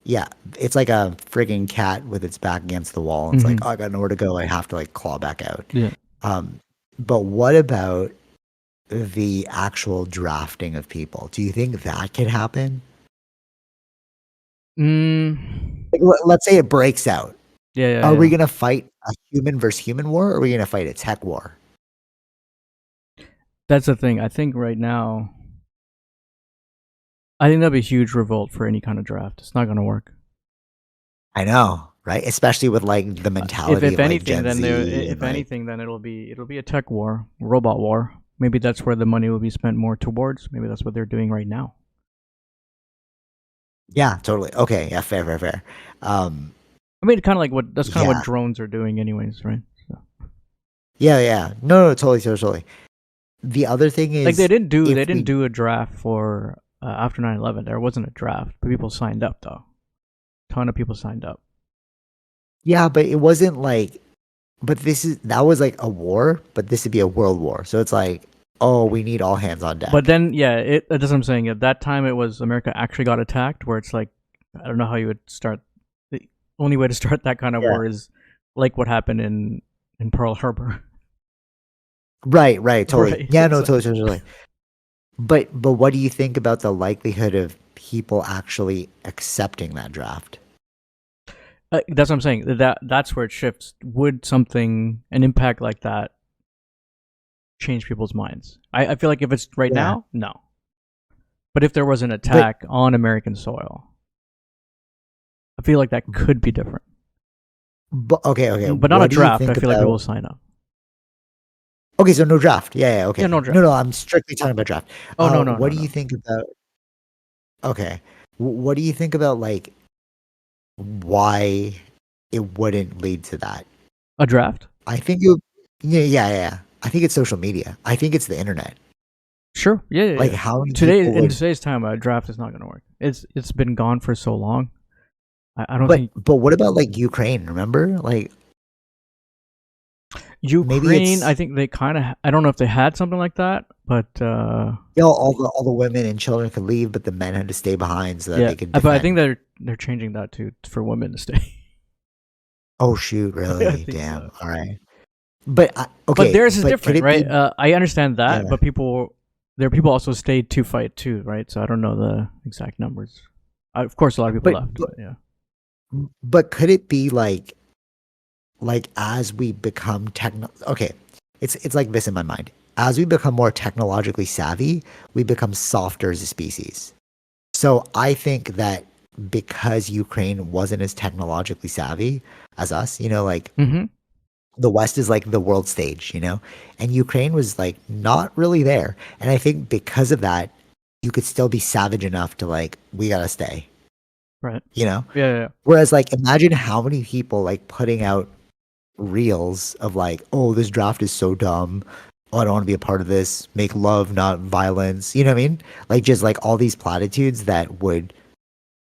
Yeah, it's like a frigging cat with its back against the wall. It's like, Mm-hmm. oh, I got nowhere to go. I have to like claw back out. Yeah. Um, but what about the actual drafting of people? Do you think that could happen? Mm, Like, let's say it breaks out. yeah, yeah, Are we yeah. gonna fight a human versus human war, or are we gonna fight a tech war? That's the thing. I think right now, I think that'd be a huge revolt for any kind of draft. It's not going to work. I know, right? Especially with like the If mentality if of like anything, Gen then there Z and if like, anything, then it'll be a tech war, robot war. Maybe that's where the money will be spent more towards. Maybe that's what they're doing right now. yeah, totally. Okay, yeah, fair, fair, fair. Um, I mean, kind of like what that's kind of what yeah, drones are doing, anyways, right? So, yeah, yeah. No, no, totally, totally, totally. The other thing like is, they if didn't we do a draft for after 9/11. There wasn't a draft, but people signed up though. Ton of people signed up. yeah, but it wasn't like, but that was like a war, but this would be a world war. So it's like, oh, we need all hands on But deck. then, yeah, that's what I'm saying. At that time, it was America actually got attacked. Where it's like, I don't know how you would start. The only way to start that kind of Yeah. war is like what happened in Pearl Harbor, Right, right, totally. right? Yeah, no, It's like, totally, totally, totally. But what do you think about the likelihood of people actually accepting that draft? that's what I'm saying. That's where it shifts. Would something an impact like that change people's minds? I feel like if it's right Yeah. now, no. But if there was an But attack on American soil, I feel like that could be different. but okay, okay. But not a What do you draft. I think feel like people about will sign up. okay, so no draft. Yeah, yeah, okay, Yeah, no okay. No, draft. no, I'm strictly talking about draft. Oh no, no, What no, do you no. think about okay. What do you think about like why it wouldn't lead to that? A draft? I think you yeah, yeah, yeah. I think it's social media. I think it's the internet. Sure. Yeah, yeah, Like yeah. how many Today people in would today's time, a draft is not going to work. It's been gone for so long. I don't think but what about like Ukraine, remember? Like maybe Ukraine. I it's think they kind of. I don't know if they had something like that, but you know, all the women and children could leave, but the men had to stay behind so that yeah. they could But I think defend. they're changing that to for women to stay. Oh shoot, I really? think Damn. so. All right. But But okay, theirs is but could different, it be? right? I understand Yeah, that, but there are people also stayed to fight too, right? So I don't know the exact numbers. Of course, a lot of people but left, but but yeah. but could it be like as we become okay, it's like this in my mind. As we become more technologically savvy, we become softer as a species. So I think that because Ukraine wasn't as technologically savvy as us, like Mm-hmm. the West is like the world stage, and Ukraine was like not really there. And I think because of that, you could still be savage enough to like, we gotta stay, Right. you know? Yeah, yeah, Whereas like imagine how many people like putting out reels of like, oh, this draft is so dumb. Oh, I don't want to be a part of this. Make love, not violence. You know what I mean? Like just like all these platitudes that would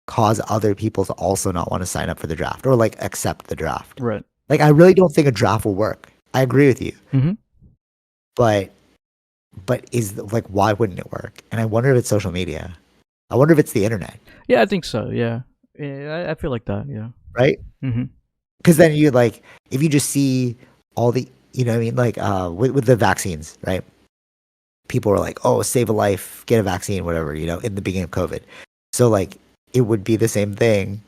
cause other people to also not want to sign up for the draft or like accept the draft. right. Like I really don't think a draft will work. I agree with you. Mm-hmm. But is like why wouldn't it work? And I wonder if it's social media. I wonder if it's the internet, Yeah, I think so. Yeah, yeah, I feel like that. Yeah. right? Mm-hmm. Because then you like if you just see all the what I mean, like with the vaccines, right? People were like, "Oh, save a life, get a vaccine, whatever," in the beginning of COVID. So like it would be the same thing,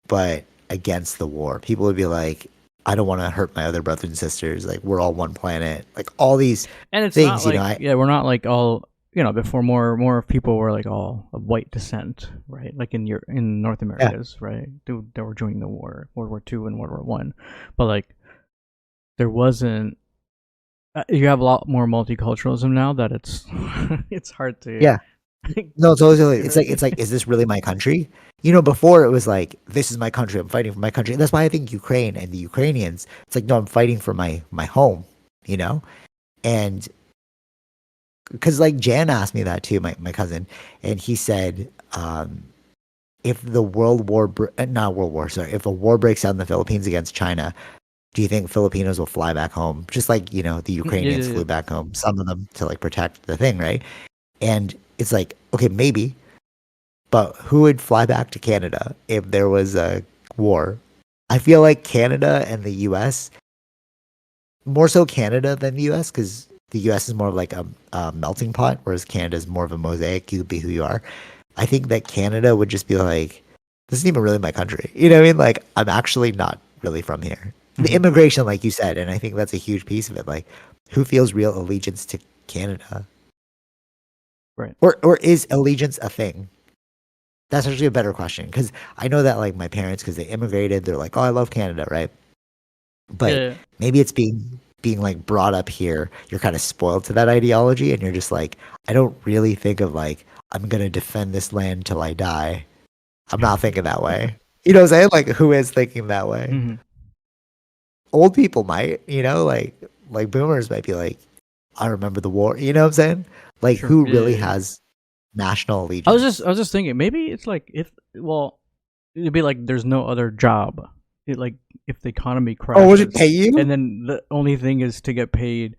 but against the war. People would be like, "I don't want to hurt my other brothers and sisters. Like we're all one planet." Like all these And it's not things, like, I yeah, we're not like all, before more people were like all of white descent, right? Like in North yeah, Americas, right? They were joining the war, World War II and World War I, but like there wasn't. You have a lot more multiculturalism now that it's it's hard to. yeah. No, totally. It's like Right. is this really my country? Before it was like, this is my country. I'm fighting for my country. And that's why I think Ukraine and the Ukrainians, it's like, no, I'm fighting for my home, you know? And because like Jan asked me that too, my cousin, and he said, if the not World War, sorry, if a war breaks out in the Philippines against China, do you think Filipinos will fly back home? Just like, the Yeah, Ukrainians yeah, flew back home, some of them to like protect the thing, right? And it's like, okay, maybe. But who would fly back to Canada if there was a war? I feel like Canada and the US, more so Canada than the US, because the US is more of like a melting pot, whereas Canada is more of a mosaic. You could be who you are. I think that Canada would just be like, this isn't even really my country. You know what I mean? Like, I'm actually not really from here. yeah. The Hmm. immigration, like you said, and I think that's a huge piece of it. Like, who feels real allegiance to Canada? Right. Or is allegiance a thing? That's actually a better question because I know that like my parents, because they immigrated, they're like, "Oh, I love Canada," right? Yeah, But yeah. maybe it's being like brought up here. You're kind of spoiled to that ideology, and you're just like, I don't really think of like I'm gonna defend this land till I die. I'm not thinking that way. You know what I'm saying? Like, who is thinking that way? Hmm. Old people might, like boomers might be like, I remember the war. You know what I'm saying? Like, Sure. who Yeah, really yeah, yeah. has national allegiance? I was just thinking maybe it's like if well, it'd be like there's no other job. Like if the economy Oh, would it crashes, pay you and then the only thing is to get paid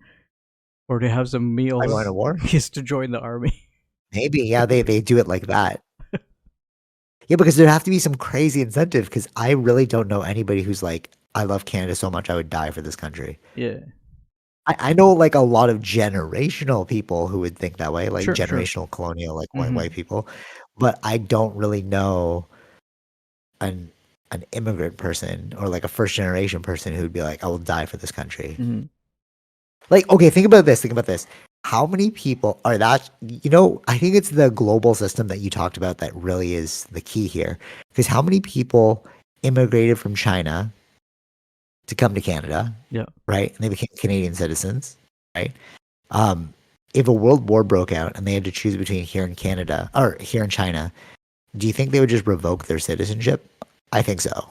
or to have some by going to meals war? is to join the army. Maybe, yeah, they do it like that. Yeah, because there'd have to be some crazy incentive. Because I really don't know anybody who's like, I love Canada so much I would die for this country. Yeah. I know like a lot of generational people who would think that way, like Sure. Sure. generational colonial, like white Hmm. people, but I don't really know an an immigrant person or like a first generation person who'd be like, I will die for this country. Hmm. Like, okay, think about this. Think about this. How many people are that? I think it's the global system that you talked about that really is the key here. Because how many people immigrated from China to come to Canada, Yeah. right? And they became Canadian citizens, right? Um, if a world war broke out and they had to choose between here in Canada or here in China, do you think they would just revoke their citizenship? I think so.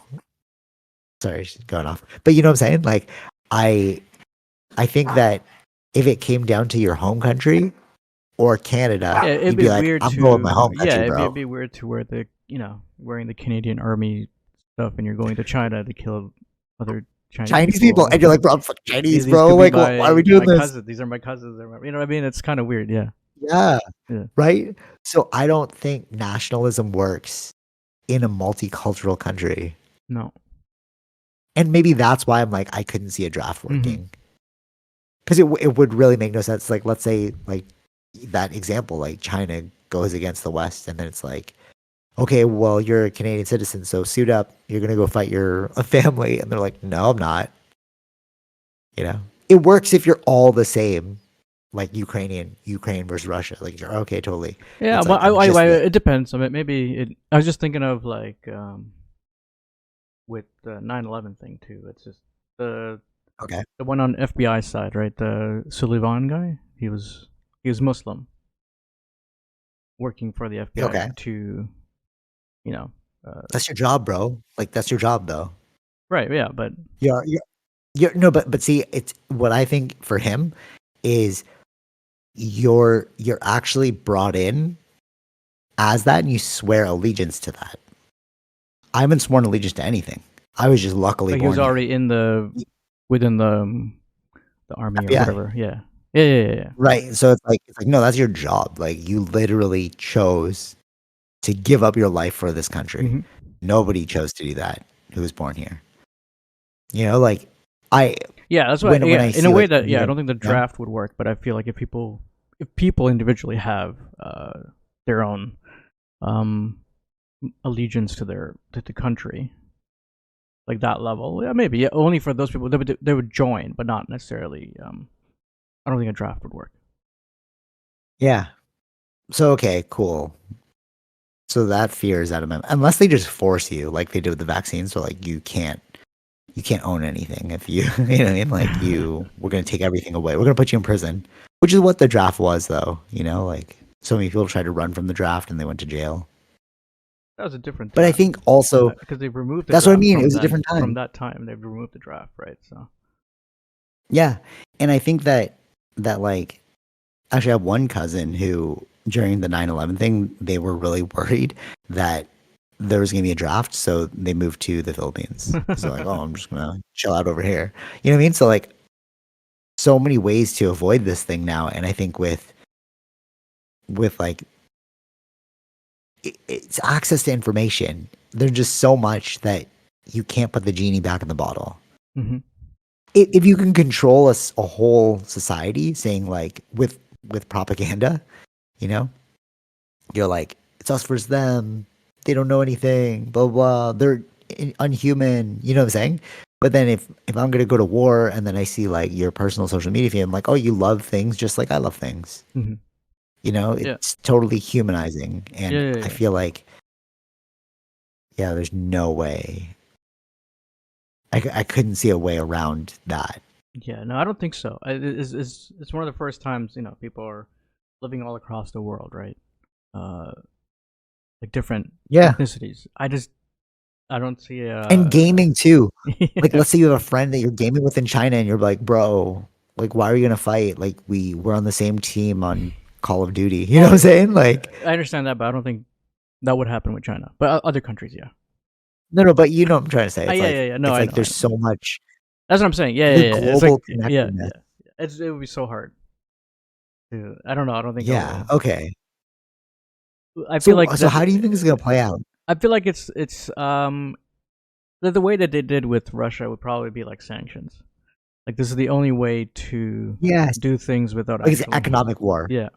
Sorry, going off. But you know what I'm saying? Like, I I think that if it came down to your home country or Canada, Yeah. It'd you'd be be like, weird I'm going my to home country, it'd bro. be weird to wear the wearing the Canadian Army stuff, and you're going to China to kill other Chinese Chinese people. people. And you're like, bro, I'm fucking Yeah, Chinese, these bro. could be Like, why are we doing my this? cousins. These are my cousins. You know what I mean? It's kind of weird. Yeah. Yeah. Yeah. Right. So I don't think nationalism works in a multicultural country. No. And maybe that's why I'm like, I couldn't see a draft Hmm. working. because it would really make no sense. Like, let's say, like that example, like China goes against the West, and then it's like, okay, well, you're a Canadian citizen, so suit up. You're gonna go fight your a family, and they're like, no, I'm not. You know, it works if you're all the same, like Ukraine versus Russia. Like, you're okay, totally. Yeah, It's well, like I'm just the it depends. I mean, maybe it. I was just thinking of like with the 9/11 thing too. It's just the okay, the one on FBI side, right? The Sullivan guy. He was Muslim, working for the FBI okay. to you know. That's your job, bro. Like that's your job, though. Right. Yeah. But You're no, but see, it's what I think for him is you're actually brought in as that, and you swear allegiance to that. I haven't sworn allegiance to anything. I was just luckily like he was born here. already in within the army or FBI. whatever. Yeah. Yeah. Yeah. Yeah. Right. So it's like no, that's your job. Like you literally chose to give up your life for this country. Hmm. Nobody chose to do that who was born here. You know, like I Yeah, that's why. when Yeah, I in a see way like that yeah, I immigrant, don't think the you know? draft would work, but I feel like if people individually have their own um allegiance to to the country, like that level, yeah, maybe yeah, only for those people they would join, but not necessarily. I don't think a draft would work. Yeah. So okay, cool. So that fear is out of my unless they just force you like they did with the vaccine. So like you can't own anything if you you know what I mean? Like we're gonna take everything away. We're gonna put you in prison. Which is what the draft was though, you know, like so many people tried to run from the draft and they went to jail. That was a different But I time think also because they've removed the that's what I draft mean. It was a different from time. that time. They've removed the draft, right? So Yeah. And I think that like actually I have one cousin who during the 9/11 thing, they were really worried that there was going to be a draft, so they moved to the Philippines. So like, oh, I'm just going to chill out over here. You know what I mean? So like so many ways to avoid this thing now, and I think with like it's access to information. There's just so much that you can't put the genie back in the bottle. hmm If you can control a whole society, saying like with propaganda, you know, you're like it's us versus them. They don't know anything. Blah blah. They're unhuman. You know what I'm saying? But then if I'm gonna go to war and then I see like your personal social media feed, I'm like, oh, you love things just like I love things. hmm You know, yeah, it's totally humanizing, yeah, and yeah, I yeah. feel like yeah, there's no way I couldn't see a way around that. Yeah, no, I don't think so. It's one of the first times people are living all across the world, right? Uh, like different Yeah, ethnicities. I don't see and gaming too. Like, yeah. let's say you have a friend that you're gaming with in China, and you're like, bro, like, why are you gonna fight? Like, we're on the same team on Call of Duty. You know Oh, what I'm saying? Like, I understand that, but I don't think that would happen with China. But other countries, yeah. no, no, but you know what I'm trying to say. Yeah, yeah, yeah. No, It's I like know, I there's know. so much That's what I'm saying. Yeah, the yeah, yeah. It's like global yeah, connectedness. yeah. It would be so hard. I don't know. I don't think Yeah. it'll. Okay. I feel So like so that. how do you think it's gonna play out? I feel like it's the way that they did with Russia would probably be like sanctions. Like this is the only way to Yes. do things without Like it's actually, economic war. yeah,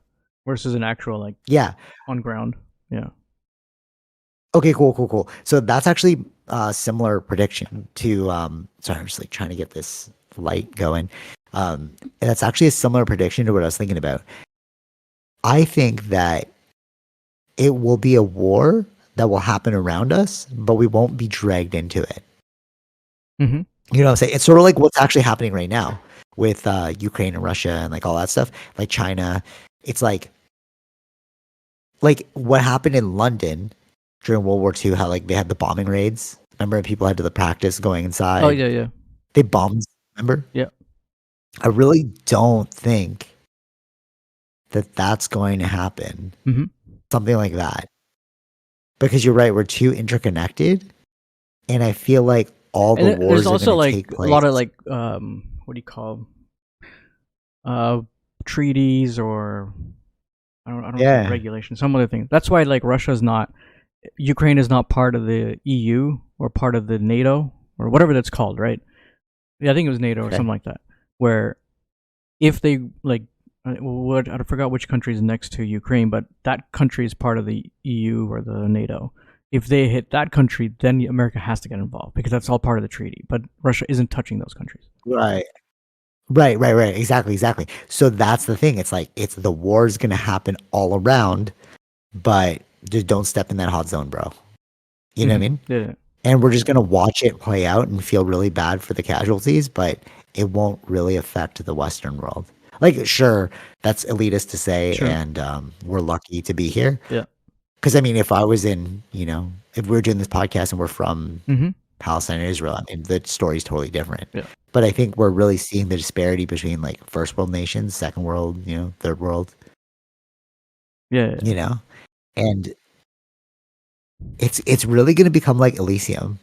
versus an actual like Yeah. on ground. Yeah. Okay, cool, cool, cool. So that's actually a similar prediction to sorry, I'm just like trying to get this light going. And that's actually a similar prediction to what I was thinking about. I think that it will be a war that will happen around us, but we won't be dragged into it. Mm-hmm. You know what I'm saying? It's sort of like what's actually happening right now with Ukraine and Russia and like all that stuff, like China. It's like what happened in London during World War II, how like they had the bombing raids. Remember, people had to the practice going Oh inside. yeah, yeah, They bombed. Remember? yeah. I really don't think that that's going to happen. Mm-hmm. Something like that, because you're right. We're too interconnected, and I feel like all the And there's wars are going also to like take a lot of place. like what do you call uh treaties or I don't say Yeah. regulations, some other things. That's why like Ukraine is not part of the EU or part of the NATO or whatever that's called, right? Yeah, I think it was NATO or Okay. something like that. Where if they like, what I forgot which country is next to Ukraine, but that country is part of the EU or the NATO. If they hit that country, then America has to get involved because that's all part of the treaty. But Russia isn't touching those countries. Right. Right. Exactly. So that's the thing. It's like it's the war's gonna happen all around, but just don't step in that hot zone, bro. You know what I mean? Yeah. And we're just gonna watch it play out and feel really bad for the casualties, but it won't really affect the Western world. Like, sure, that's elitist to say, Sure. and we're lucky to be here. Yeah. Because I mean, if I was in, if we are doing this podcast and we're from Mm-hmm. Palestine and Israel, I mean, the story's totally different. Yeah. But I think we're really seeing the disparity between like first world nations, second world, third world, Yeah. and it's really going to become like Elysium,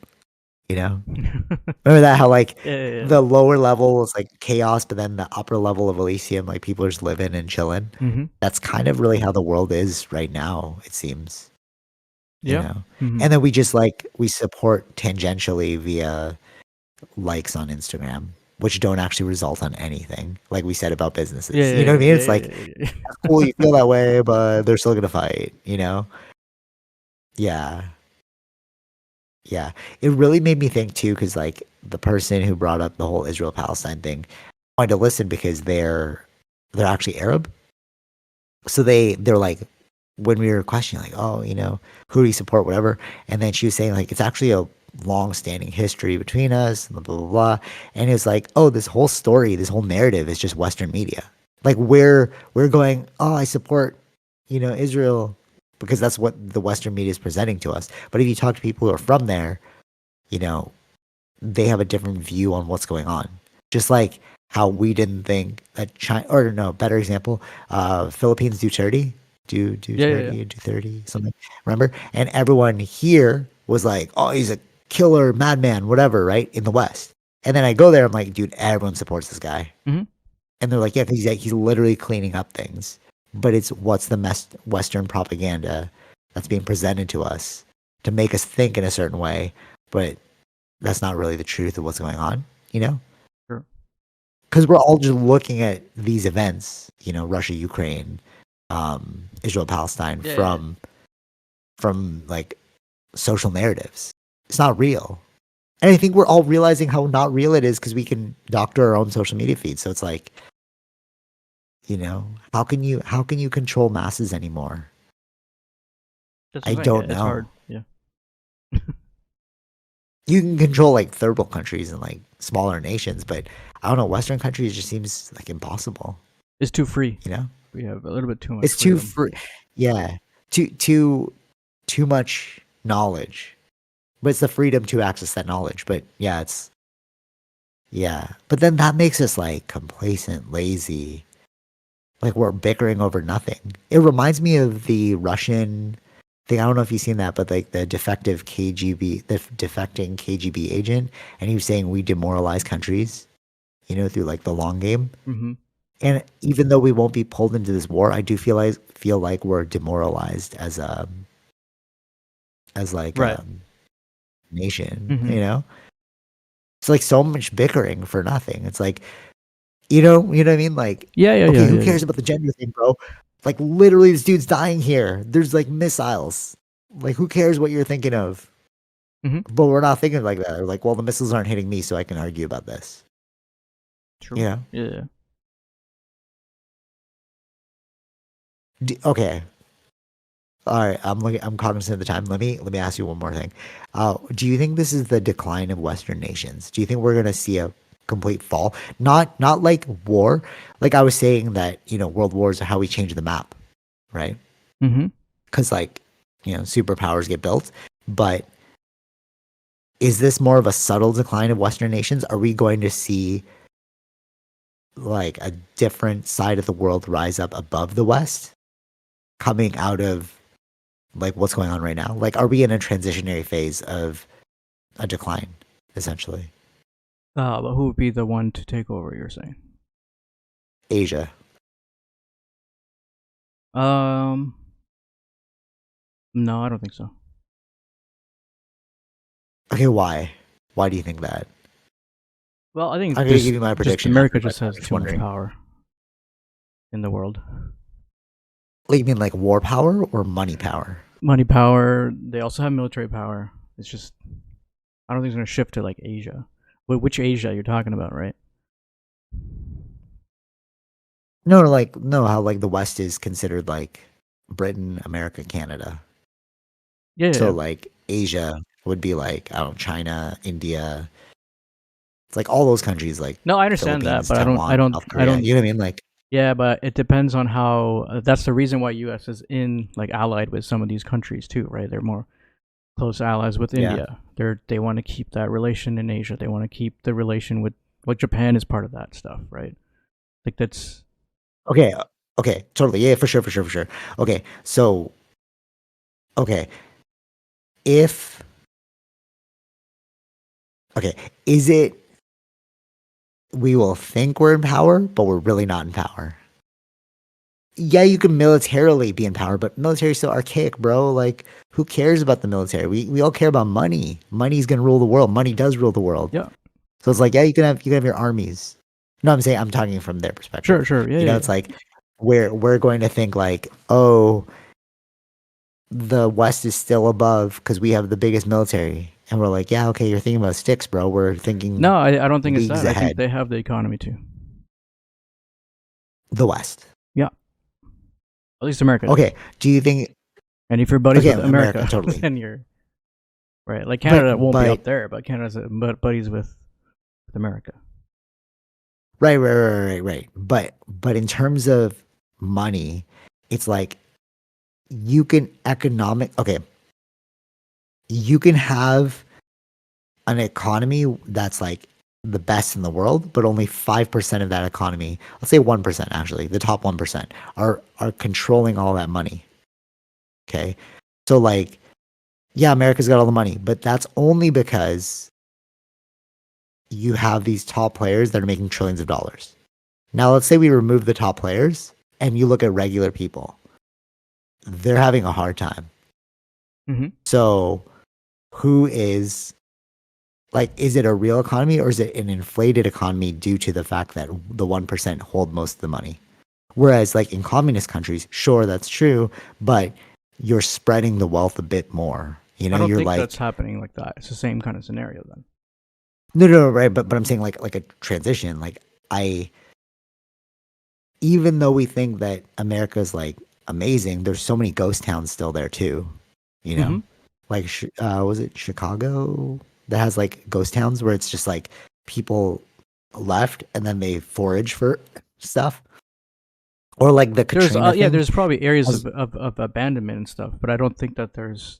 Remember that how like Yeah. the lower level is like chaos, but then the upper level of Elysium, like people are just living and chilling. Mm-hmm. That's kind of really how the world is right now, it seems. You Yeah. know? Mm-hmm. And then we support tangentially via likes on Instagram, which don't actually result on anything, like we said about businesses. Yeah. You know what I mean? It's like, Yeah. that's cool, you feel that way, but they're still gonna fight. Yeah. Yeah. It really made me think too, because like the person who brought up the whole Israel Palestine thing wanted to listen because they're actually Arab. So they're like, when we were questioning like, oh, who do you support, whatever, and then she was saying like it's actually a long standing history between us, blah blah blah blah. And it was like, oh, this whole story, this whole narrative is just Western media. Like we're going, oh, I support, Israel because that's what the Western media is presenting to us. But if you talk to people who are from there, you know, they have a different view on what's going on. Just like how we didn't think that China, or no, better example, Philippines do 30, do Yeah. 30, do 30, something. Remember? And everyone here was like, oh, he's a killer, madman, whatever, right? In the West. And then I go there, I'm like, dude, everyone supports this guy. Mm-hmm. And they're like, yeah, 'cause he's literally cleaning up things. But it's what's the Western propaganda that's being presented to us to make us think in a certain way, but that's not really the truth of what's going on, Sure. Because we're all just looking at these events, Russia, Ukraine, Israel, Palestine, Yeah. from like social narratives. It's not real. And I think we're all realizing how not real it is because we can doctor our own social media feed. So it's like, how can you control masses anymore? That's I the thing. don't It's know. hard. Yeah. You can control like third world countries and like smaller nations, but I don't know. Western countries just seems like impossible. It's too free. You know, We have a little bit too much it's too freedom. free. Yeah, too much knowledge, but it's the freedom to access that knowledge. But but then that makes us like complacent, lazy. Like we're bickering over nothing. It reminds me of the Russian thing. I don't know if you've seen that, but like the defecting KGB agent, and he was saying we demoralize countries, through like the long game. Mm-hmm. And even though we won't be pulled into this war, I do feel like we're demoralized as like Right. a nation. Mm-hmm. It's like so much bickering for nothing. It's like you know what I mean? Like Yeah. okay, who cares about the gender thing, bro? Like literally, this dude's dying here. There's like missiles. Like who cares what you're thinking of? Mm-hmm. But we're not thinking like that. We're like, well, the missiles aren't hitting me, so I can argue about this. True. You know? Yeah. Okay. All right. I'm cognizant of the time. Let me ask you one more thing. Do you think this is the decline of Western nations? Do you think we're gonna see a complete fall? Not like war. Like I was saying that world wars are how we change the map, right? Mm-hmm. Because like superpowers get built, but is this more of a subtle decline of Western nations? Are we going to see like a different side of the world rise up above the West, coming out of like what's going on right now? Like, are we in a transitionary phase of a decline, essentially? But who would be the one to take over? You're saying? Asia. No, I don't think so. Okay, why? Why do you think that? Well, I think I'm gonna give you my just prediction. America after, just but I'm has too much wondering. power. in the world. Like, you mean like war power or money power? Money power. They also have military power. It's just I don't think it's going to shift to like Asia. Which Asia you're talking about, right? No, like no, how like the West is considered like Britain, America, Canada. Yeah, yeah, So yeah. like Asia would be like, I don't know, China, India. It's like all those countries like No, I understand that, Philippines, but Taiwan, South I Korea. don't. You know what I mean? Like, Yeah, but it depends on how. That's the reason why U.S. is in like allied with some of these countries too, right? They're more close allies with yeah. India. They want to keep that relation in Asia. They want to keep the relation with like Japan is part of that stuff, right? Like that's Okay. Okay. Totally. Yeah, for sure, for sure, for sure. Okay. So, okay. If, okay, is it we will think we're in power, but we're really not in power? Yeah, you can militarily be in power, but military's so archaic, bro. Like, who cares about the military? We all care about money. Money's gonna rule the world. Money does rule the world. yeah, So it's like, yeah, you can have your armies. No, I'm saying I'm talking from their sure, perspective. sure, yeah, You yeah, know, yeah. it's like we're going to think like, oh, the West is still above because we have the biggest military. And we're like, yeah, okay, you're thinking about sticks, bro. We're thinking No, I don't think it's leagues that. I think ahead. they have the economy too. The West. Yeah, at least America does. Okay. Do you think And if you're buddies okay, with America, America, totally. then you're right. Like But Canada won't be but up there, but Canada's buddies with America. right. But in terms of money, it's like you can okay, you can have an economy that's like the best in the world, but only 5% of that economy, let's say 1% actually, the top 1% are controlling all that money. Okay. So like, yeah, America's got all the money, but that's only because you have these top players that are making trillions of dollars. Now let's say we remove the top players and you look at regular people. They're having a hard time. Mm-hmm. So who is like, is it a real economy or is it an inflated economy due to the fact that the 1% hold most of the money? Whereas, like in communist countries, sure, that's true, but you're spreading the wealth a bit more. You I know, don't you're think that's like, happening like that. It's the same kind of scenario then. no, right, but I'm saying like a transition. Like I, even though we think that America's like amazing, there's so many ghost towns still there too. You Mm-hmm. know, like was it Chicago that has like ghost towns where it's just like people left and then they forage for stuff, or like the There's Katrina yeah, thing. there's probably areas Has, of abandonment and stuff, but I don't think that there's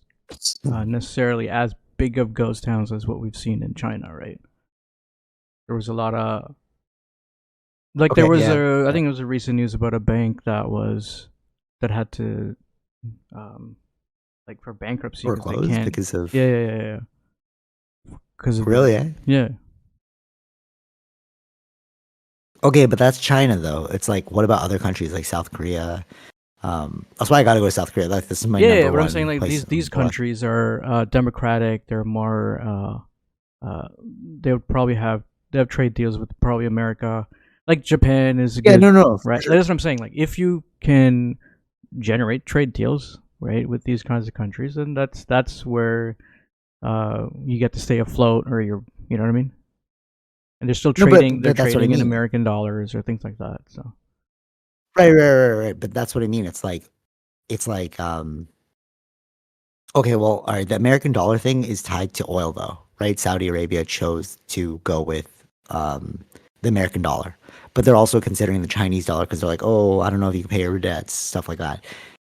necessarily as big of ghost towns as what we've seen in China, right? There was a lot of like there okay, was yeah, a I yeah, think it was a recent news about a bank that had to um like for bankruptcy or because they closed can't. because of Yeah. Because of really, eh? yeah. Okay, but that's China though. It's like, what about other countries like South Korea? That's why I got to go to South Korea. Like, this is my Yeah, number but I'm saying one like place these to watch. countries are democratic. They're more they would probably have they have trade deals with probably America. Like Japan is a Yeah, good no, for right. sure. That's what I'm saying. Like if you can generate trade deals right with these kinds of countries, then that's where you get to stay afloat, or you know what I mean. And they're still No, trading. They're that's what I trading in mean. American dollars or things like that. So Right. But that's what I mean. It's like, okay, well, all right. The American dollar thing is tied to oil, though, right? Saudi Arabia chose to go with the American dollar, but they're also considering the Chinese dollar because they're like, oh, I don't know if you can pay your debts, stuff like that.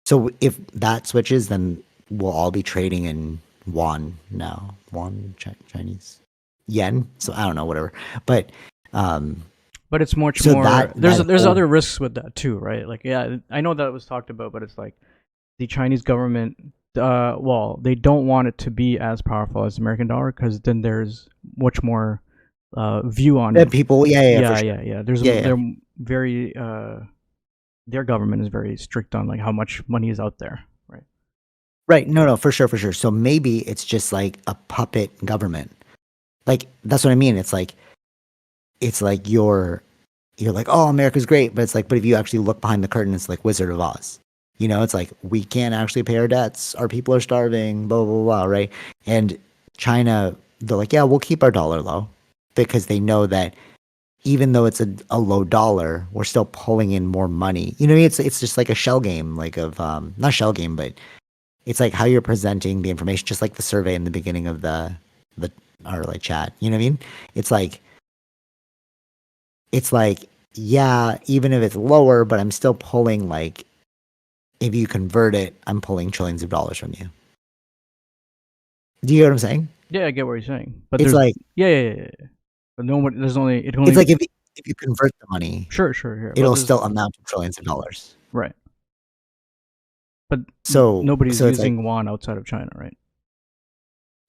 So if that switches, then we'll all be trading in yuan now, Chinese yen. So I don't know, whatever. But um, but it's much so more. that There's whole other risks with that too, right? Like yeah, I know that was talked about, but it's like the Chinese government, well, they don't want it to be as powerful as the American dollar because then there's much more view on it. people, yeah, for sure, Yeah. There's yeah. they're very their government is very strict on like how much money is out there, right? Right. No, for sure, for sure. So maybe it's just like a puppet government. Like that's what I mean. It's like you're you're like, oh, America's great, but it's like, but if you actually look behind the curtain, it's like Wizard of Oz. You know, it's like we can't actually pay our debts. Our people are starving. Blah blah blah. Right? And China, they're like, yeah, we'll keep our dollar low because they know that even though it's a low dollar, we're still pulling in more money. You know, what I mean? It's just like a shell game, like of not shell game, but it's like how you're presenting the information, just like the survey in the beginning of the our like chat. You know what I mean? It's like it's like yeah, even if it's lower, but I'm still pulling like if you convert it, I'm pulling trillions of dollars from you. Do you get what I'm saying? Yeah, I get what you're saying, but It's there's like yeah. But no one, there's only it it's only like if you convert the money, sure, yeah. But it'll there's still amount to trillions of dollars. right, but nobody's So it's like using yuan outside of China, right?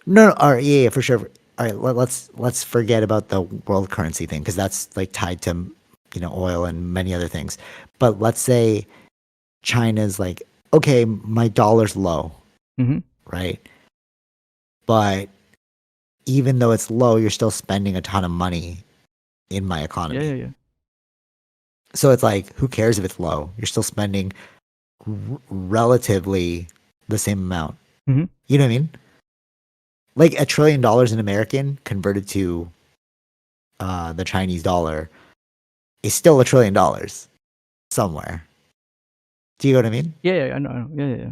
no, no, all right, yeah, for sure. All right, let's forget about the world currency thing because that's like tied to oil and many other things. But let's say China's like, okay, my dollar's low, Mm-hmm. right? But even though it's low, you're still spending a ton of money in my economy. Yeah. So it's like, who cares if it's low? You're still spending relatively the same amount. Mm-hmm. You know what I mean? Like $1 trillion in American converted to the Chinese dollar is still $1 trillion somewhere. Do you know what I mean? Yeah, I know. Yeah.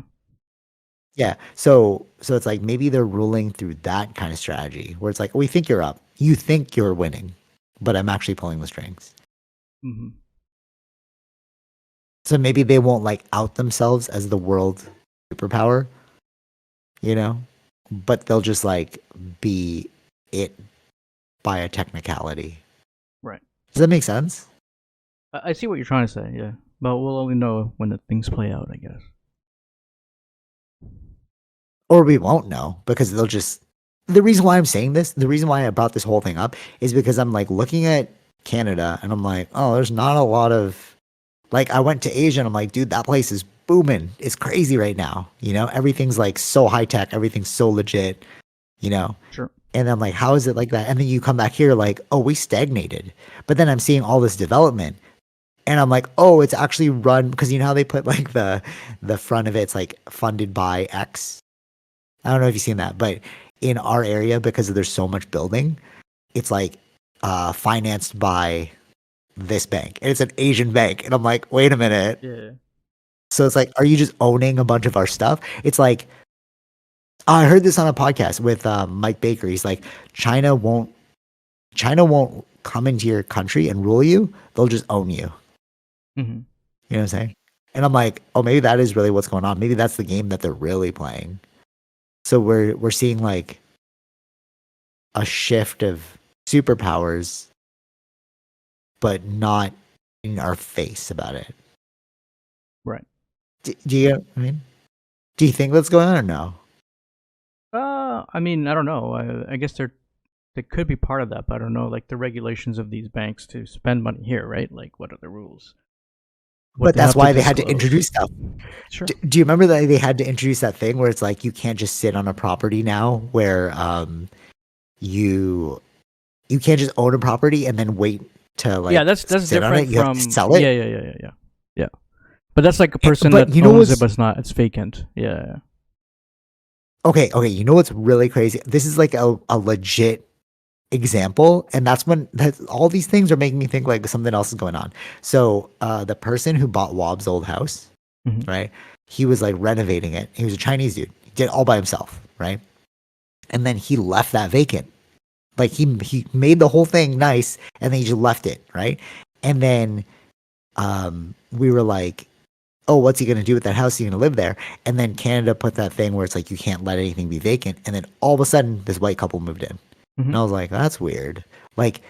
Yeah. So it's like maybe they're ruling through that kind of strategy where it's like, we think you're up. You think you're winning, but I'm actually pulling the strings. Mm-hmm. So maybe they won't like out themselves as the world superpower, you know? But they'll just like be it by a technicality. Right. Does that make sense? I see what you're trying to say. Yeah, but we'll only know when the things play out, I guess. Or we won't know because they'll just the reason why I'm saying this, the reason why I brought this whole thing up is because I'm like looking at Canada and I'm like, oh, there's not a lot of like I went to Asia and I'm like, dude, that place is booming. It's crazy right now. You know, everything's like so high tech, everything's so legit, you know. Sure. And I'm like, how is it like that? And then you come back here like, oh, we stagnated. But then I'm seeing all this development and I'm like, oh, it's actually run because you know how they put like the front of it's like funded by X. I don't know if you've seen that, but in our area, because there's so much building, it's like financed by this bank. And it's an Asian bank. And I'm like, wait a minute. Yeah. So it's like, are you just owning a bunch of our stuff? It's like, I heard this on a podcast with Mike Baker. He's like, China won't come into your country and rule you. They'll just own you. Mm-hmm. You know what I'm saying? And I'm like, oh, maybe that is really what's going on. Maybe that's the game that they're really playing. So we're seeing like a shift of superpowers, but not in our face about it. Right. Do you get what I mean? Do you think that's going on or no? I mean, I don't know. I guess they could be part of that, but I don't know. Like the regulations of these banks to spend money here, right? Like, what are the rules? What But they that's have to why they had to disclose. introduce stuff. Sure. Do you remember that they had to introduce that thing where it's like you can't just sit on a property now, where you you can't just own a property and then wait to Yeah, like that's sit on it. different You have to from sell it. yeah. But that's like a person But that you know owns it, what's but it's vacant. Yeah. okay? Okay, you know what's really crazy? This is like a legit example, and that's all these things are making me think like something else is going on. So the person who bought Wobb's old house, Mm-hmm. right? He was like renovating it. He was a Chinese dude. He did it all by himself, right? And then he left that vacant. Like he made the whole thing nice, and then he just left it, right? And then we were like, oh, what's he gonna do with that house? Is he gonna live there? And then Canada put that thing where it's like you can't let anything be vacant. And then all of a sudden, this white couple moved in, Mm-hmm. and I was like, that's weird. Like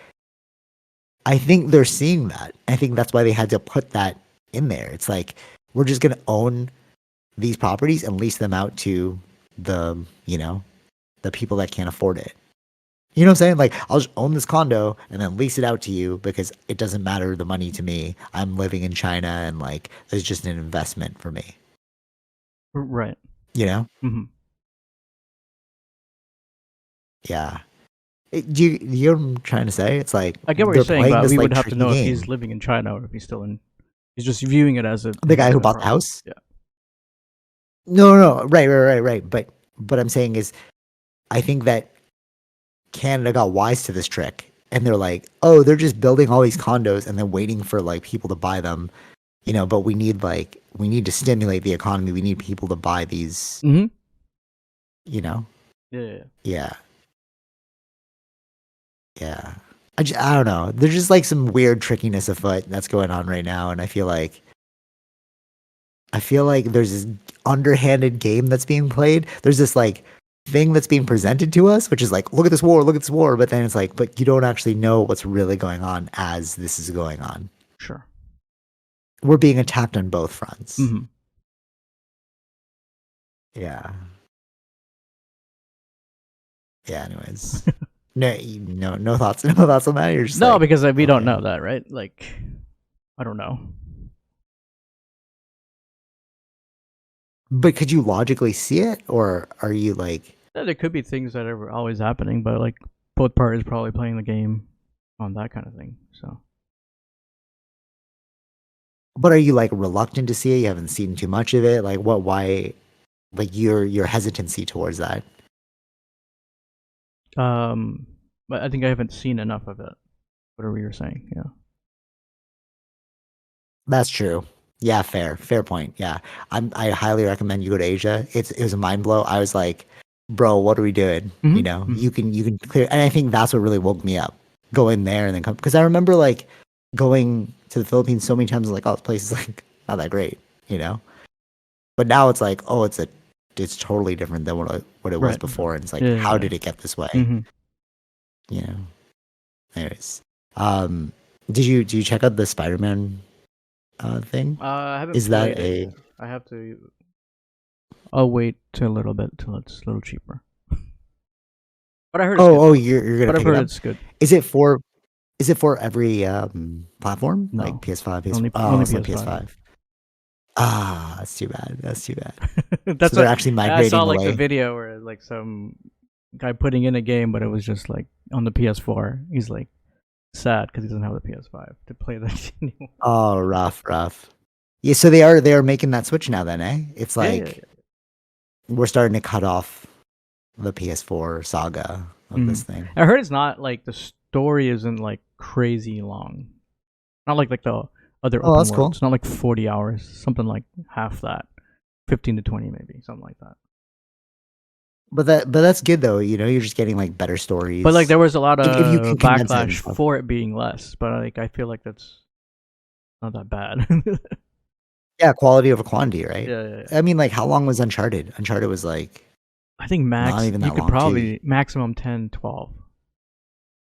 I think they're seeing that. I think that's why they had to put that in there. It's like we're just gonna own these properties and lease them out to the the people that can't afford it. You know what I'm saying? Like I'll just own this condo and then lease it out to you because it doesn't matter the money to me. I'm living in China and like it's just an investment for me. Right. You know? Mm-hmm. Yeah. Do you know what I'm trying to say? It's like I get what you're they're saying, playing but this we like would have to tricky know if he's game. living in China or if he's still in. He's just viewing it as a The guy who legitimate bought the problem. house? Yeah. No, no, no. Right. But I'm saying is, I think that Canada got wise to this trick, and they're like, oh, they're just building all these condos and then waiting for like people to buy them, but we need to stimulate the economy. We need people to buy these, Mm-hmm. you know. Yeah. Yeah, yeah. I don't know. There's just like some weird trickiness afoot that's going on right now, and I feel like there's this underhanded game that's being played. There's this like thing that's being presented to us, which is like, look at this war, but then it's like, but you don't actually know what's really going on as this is going on. Sure. We're being attacked on both fronts. Mm-hmm. Yeah. Yeah. Anyways, no thoughts, no thoughts on that. You're just No, like, because we don't okay. know that, right? Like, I don't know. But could you logically see it, or are you like, Yeah, there could be things that are always happening, but like both parties probably playing the game on that kind of thing. So but are you like reluctant to see it? You haven't seen too much of it. Like, what? Why? Like your hesitancy towards that? but I think I haven't seen enough of it. Whatever you're saying, yeah. That's true. Yeah, fair point. Yeah, I highly recommend you go to Asia. It was a mind blow. I was like, bro, what are we doing? Mm-hmm. You can clear, and I think that's what really woke me up. Go in there and then come, because I remember like going to the Philippines so many times. Like, oh, this place is like not that great, you know. But now it's like, oh, it's totally different than what it was Right. before, and it's like, Yeah. how Yeah. did it get this way? Mm-hmm. You know. Anyways, um, did you check out the Spider-Man thing? I haven't Is that played it a yet. I have to. I'll wait till a little bit till it's a little cheaper. But I heard it's good. Oh, you're gonna But I've pick it heard up? it's good. Is it for is it for every platform? Like No, PS5, PS only it's like PS5. PS5. Ah, that's too bad. That's too bad. That's So they're what actually I saw. migrating Like the away. video where like some guy putting in a game, but it was just like on the PS4. He's like sad because he doesn't have the PS5 to play that anymore. Oh, rough. Yeah, so they are making that switch now then, eh? It's Yeah. like we're starting to cut off the PS4 saga of this thing. I heard it's not like the story isn't like crazy long. Not like the other Oh, open that's world. cool. It's not like 40 hours. Something like half that, 15 to 20 maybe, something like that. But that's good though, you're just getting like better But like stories. there was a lot If you of can condense it and backlash stuff. for it being less. But like I feel like that's not that bad. Yeah, quality over quantity, right? Yeah. I mean, like, how long was Uncharted? Uncharted was like I think not max even you that could long too. probably maximum 10, 12.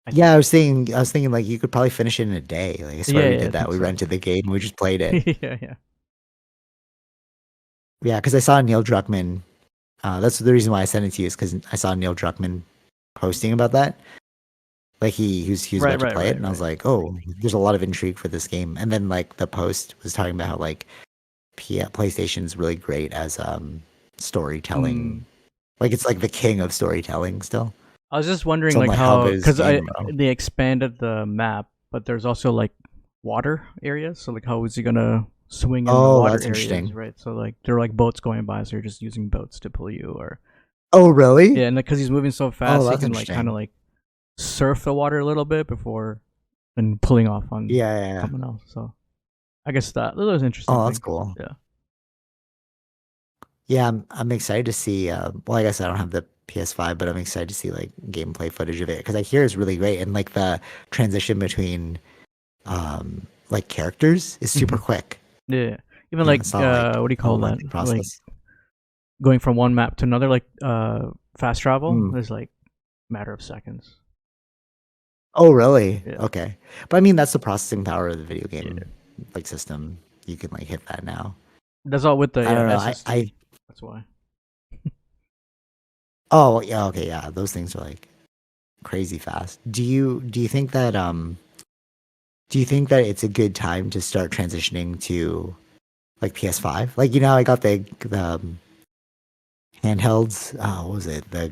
I Yeah, think. I was thinking like you could probably finish it in a day. Like, I swear we Yeah, I did that. think We so. rented the game and we just played it. Yeah. Yeah, because I saw Neil Druckmann. That's the reason why I sent it to you, is because I saw Neil Druckmann posting about that. Like he was about to play it, and I was Right. like, oh, there's a lot of intrigue for this game. And then like the post was talking about how like PlayStation's really great as storytelling. Mm. Like it's like the king of storytelling still. I was just wondering So I'm like like, how how good is because this I game, bro? they expanded the map, but there's also like water areas. So like how is he gonna swing in the Oh, water that's areas, interesting. right? So like there are like boats going by, so you're just using boats to pull you, or Oh, really? yeah, and because he's moving so Oh, fast, he that's can like kind of interesting. like surf the water a little bit before and pulling off on Yeah. someone else. So I guess that was interesting Oh, that's things. cool. Yeah. Yeah, I'm excited to see. Well, I guess I don't have the PS5, but I'm excited to see like gameplay footage of it, because I hear it's really great, and like the transition between like characters is super hmm quick. Yeah. Even like It's not like what do you a call that? lengthy Like process. going from one map to another, like fast travel Mm. is like matter of seconds. Oh, really? Yeah. Okay, but I mean that's the processing power of the video Yeah. game like system. You can like hit that now. That's all with the I don't know. I SSD. That's why. oh yeah, okay, yeah. Those things are like crazy fast. Do you think that it's a good time to start transitioning to like PS5? Like, I got the handhelds. What was it? The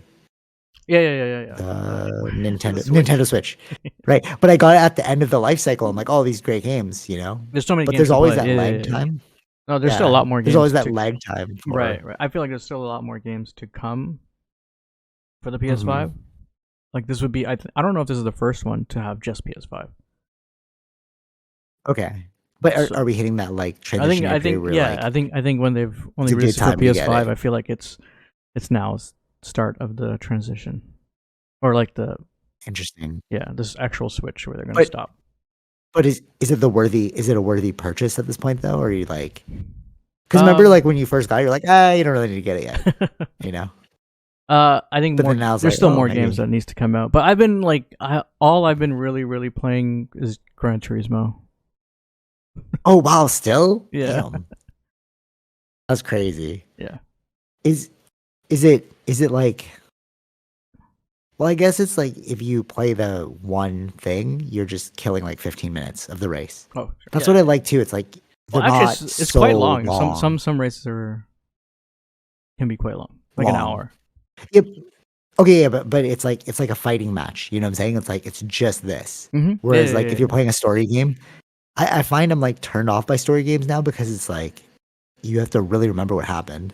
Yeah. the The Nintendo Switch. Switch, right? But I got it at the end of the life cycle. I'm like, oh, these great games, you know. There's so many But games there's to always play. that lag Yeah. time. No, there's still a Yeah, lot more there's always games that to. lag time for. Right. I feel like there's still a lot more games to come for the Mhm. PS5. Like this would be. I don't know if this is the first one to have just PS5. Okay, but So are we hitting that like I think transitionary I period think where yeah like I think when they've it's only a good released it for time to get PS5, it? I feel like it's now start of the transition or like the Interesting. this actual switch where they're gonna But stop. is it the worthy? Is it a worthy purchase at this point though, or are you like? Because remember, Um, like when you first got it, you're like, you don't really need to get it yet, you know. I think But more. then now it's There's like, still oh, more games maybe. that needs to come out, but I've been like, all I've been really playing is Gran Turismo. Oh wow, still, Yeah, damn, that's crazy. yeah. Is is it like? Well, I guess it's like if you play the one thing, you're just killing like 15 minutes of the race. Oh, sure. That's Yeah. what I like too. It's like Well, they're actually, not it's quite so long. long. Some races can be quite long, like an Long. hour. Yep. Okay, yeah, but it's like a fighting match. You know what I'm saying? It's like it's just this. Mm-hmm. Yeah, Whereas yeah, like yeah, if you're yeah. playing a story game, I find I'm like turned off by story games now because it's like you have to really remember what happened.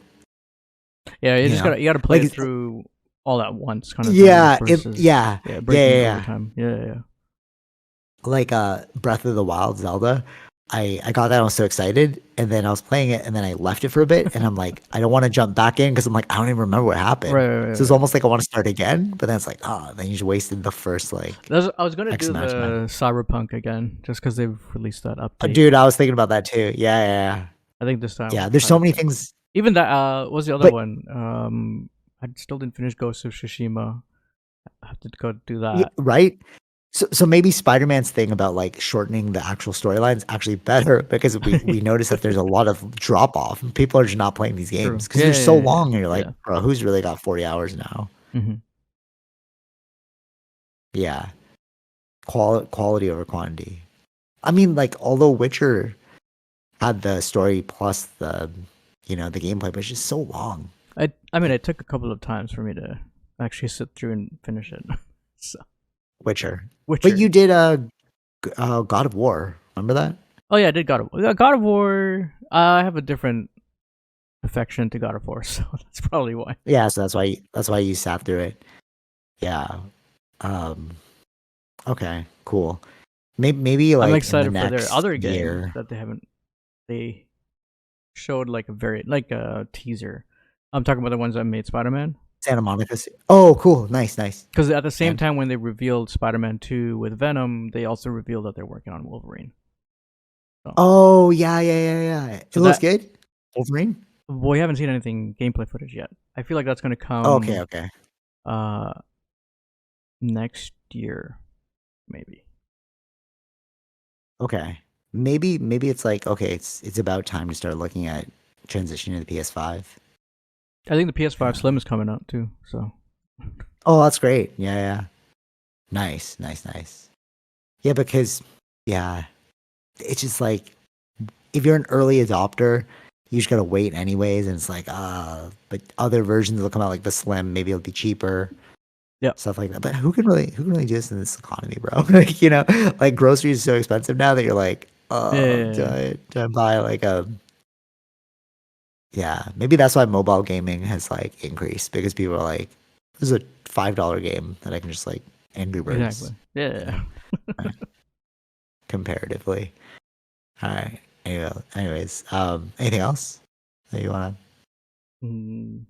Yeah, You know, you gotta play like it through all at once, kind of thing, yeah, versus yeah, yeah, breaking yeah, it over yeah. time. Yeah. Like Breath of the Wild Zelda. I got that and I was so excited, and then I was playing it and then I left it for a bit and I'm like I don't want to jump back in because I'm like I don't even remember what happened. So it's Right. almost like I want to start again, but then it's like then you just wasted the first like I was gonna X do amount of time. the Cyberpunk again, just because they've released that update. Dude, I was thinking about that too. Yeah, yeah, I think this yeah. time Yeah, we'll there's try so to many finish. things, Even that what was the other but one? I still didn't finish Ghost of Tsushima. I have to go do that. right? So maybe Spider-Man's thing about like shortening the actual storyline is actually better because we notice that there's a lot of drop off. People are just not playing these True. games because they're so long, and you're like, Yeah. bro, who's really got 40 hours now? Hmm. Yeah, quality over quantity. I mean, like although Witcher had the story plus the gameplay, but it's just so long. I mean, it took a couple of times for me to actually sit through and finish it. So Witcher, but Witcher. you did God of War. Remember that? Oh yeah, I did God of War. God of War. I have a different affection to God of War, so that's probably why. Yeah, so that's why you sat through it. Yeah. Um. Okay. Cool. Maybe I'm like in the excited for their next other game year. that they haven't. They showed like a teaser. I'm talking about the ones that made Spider-Man. Santa Monica. Oh, cool. Nice, nice. Because at the same And time, when they revealed Spider-Man 2 with Venom, they also revealed that they're working on Wolverine. So, oh yeah. It so looks that good. Wolverine. we haven't seen anything gameplay footage yet. I feel like that's going to Oh, okay, come okay, uh next year, maybe. okay. Maybe it's like okay, it's about time to start looking at transitioning to the PS5. I think the PS5 Yeah. Slim is coming out too. So Oh, that's great. Yeah. Nice. Yeah, because yeah, it's just like if you're an early adopter, you just gotta wait anyways, and it's like but other versions will come out like the Slim, maybe it'll be cheaper, yeah, stuff like that. But who can really do this in this economy, bro? Like like groceries are so expensive now that you're like, yeah. do I buy like a yeah? Maybe that's why mobile gaming has like increased because people are like, this is a $5 game that I can just like Angry Exactly. Birds Yeah. uh, comparatively. All right. Anyways, anything else that you want to? Mm,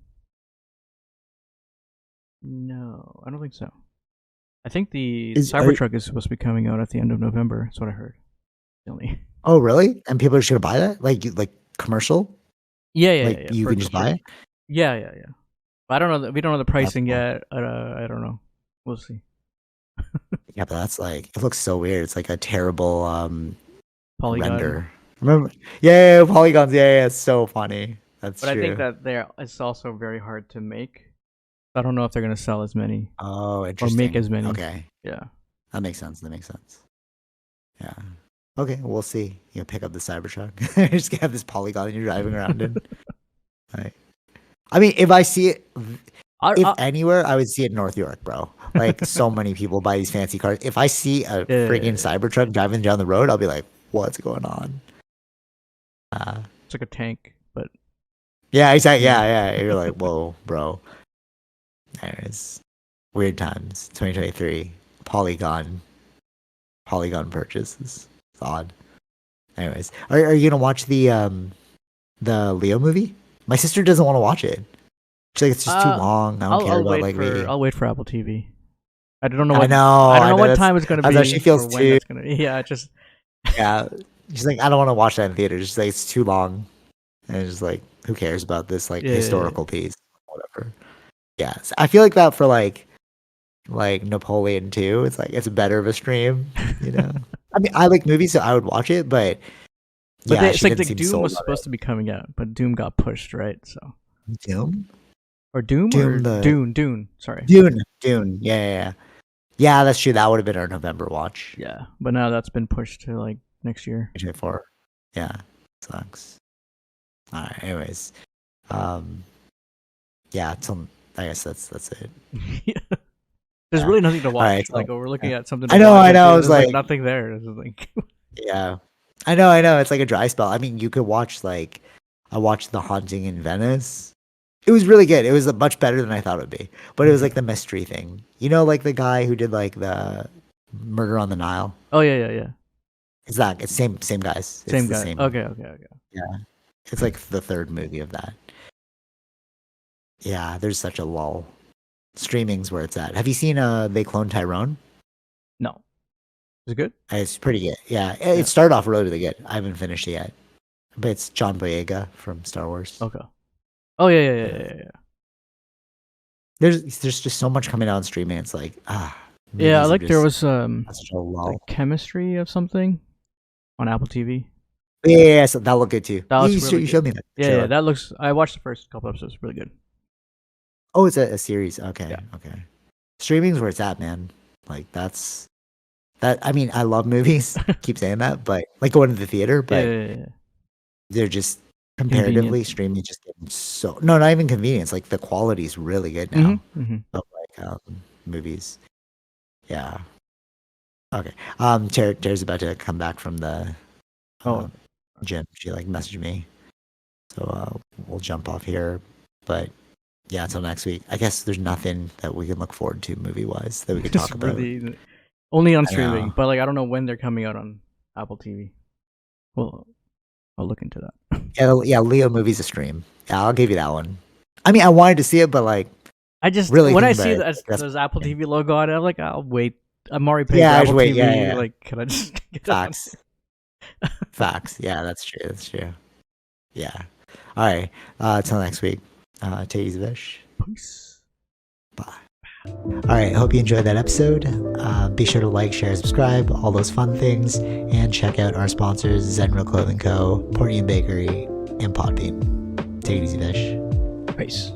no, I don't think so. I think the Is are Cybertruck is supposed to be coming out at the end of November. That's what I heard. The only. oh really? And people are just gonna buy that? Like like commercial? Like Yeah. you For can just buy it? yeah. But I don't know. We don't know the That's pricing cool. yet. I don't know. We'll see. Yeah, but that's like it looks so weird. It's like a terrible Polygon. render. Remember? Yeah, polygons. Yeah, it's so funny. That's But I think true. that it's also very hard to make. I don't know if they're gonna sell as many Oh, or make interesting. as many. Okay, Yeah. that makes sense. That makes sense. Yeah. Okay, we'll see. You pick up the Cybertruck. Just have this polygon and you're driving around in. Right. I mean, if I see it, If I anywhere, I would see it in North York, bro. Like so many people buy these fancy cars. If I see a freaking it's Cybertruck driving down the road, I'll be like, "What's going on?" Uh, like a tank, but yeah, exactly. yeah. Yeah. You're like, "Whoa, bro." Anyways, weird times. 2023. Polygon purchases. It's odd. Anyways, are you gonna watch the Leo movie? My sister doesn't want to watch it. She's like, it's just too long. I don't care about like me. I'll wait for Apple TV. I don't know I what know, I don't I know know. what time it's gonna That's how she be feels or when too. that's gonna be. Yeah, just Yeah, she's like, I don't want to watch that in theaters. She's like, it's too long, and it's just like, who cares about this like yeah. historical piece, whatever. Yeah, so I feel like that for like Napoleon too. It's like it's better of a stream, you know. I mean, I like movies, so I would watch it, but But yeah, it's she like didn't the seem Doom sold was on supposed to be coming out, but Doom got pushed, right? So it. Doom, or Doom Doom, or Dune. Sorry. Dune. Yeah. Yeah, that's true. That would have been our November watch. Yeah, but now that's been pushed to like next year. 2024. Yeah, sucks. All right. Anyways, um, yeah. I guess that's it. Yeah. There's Yeah. really nothing to All watch. right. So, Like, oh, we're looking yeah. at something to I know. watch. I Like, know. I was there's like like, nothing there. It's like, yeah. I know. It's like a dry spell. I mean, you could watch like I watched The Haunting in Venice. It was really good. It was much better than I thought it would be. But it was like the mystery thing. You know, like the guy who did like the Murder on the Nile. oh yeah. It's same guys. It's Same the guy. same. Okay. Yeah. It's like the third movie of that. Yeah, there's such a lull. Streaming's where it's at. Have you seen They Clone Tyrone? No, is it good? It's pretty good. Yeah, Yeah. it started off really good. I haven't finished it yet. But it's John Boyega from Star Wars. Okay. Oh yeah. There's just so much coming out on streaming. It's like Yeah, I movies are like there just was such a lull. like chemistry of something on Apple TV. Yeah, so that looked good too. That You, was you, really you good. showed me that. Yeah, trailer. that looks. I watched the first couple episodes. Really good. Oh, it's a series. Okay, Yeah. okay. Streaming's where it's at, man. Like that. I mean, I love movies. Keep saying that, but like going to the theater, but Yeah. they're just Convenient. comparatively streaming just getting so not even convenience. Like the quality is really good now of like movies. Yeah. Okay. Tara's about to come back from the Oh, gym. She like messaged me, so we'll jump off here. But yeah, until next week. I guess there's nothing that we can look forward to movie wise that we could talk it's about. really only on I streaming, know. but like I don't know when they're coming out on Apple TV. Well, I'll look into that. Yeah, Leo movie's a stream. Yeah, I'll give you that one. I mean, I wanted to see it, but like, I just really when I think see about it, that that's- there's Apple TV logo on it, I'm like, I'll wait. I'm already paying Yeah, I for just Apple wait. TV. Yeah. Like, can I just get that on? Facts. Facts. Yeah, that's true. Yeah. All right. Till next week. Take it easy, Vish. Peace. Bye. All right. I hope you enjoyed that episode. Be sure to like, share, subscribe, all those fun things, and check out our sponsors: Zenro Clothing Co., Portian Bakery, and Podbean. Take it easy, Vish. Peace.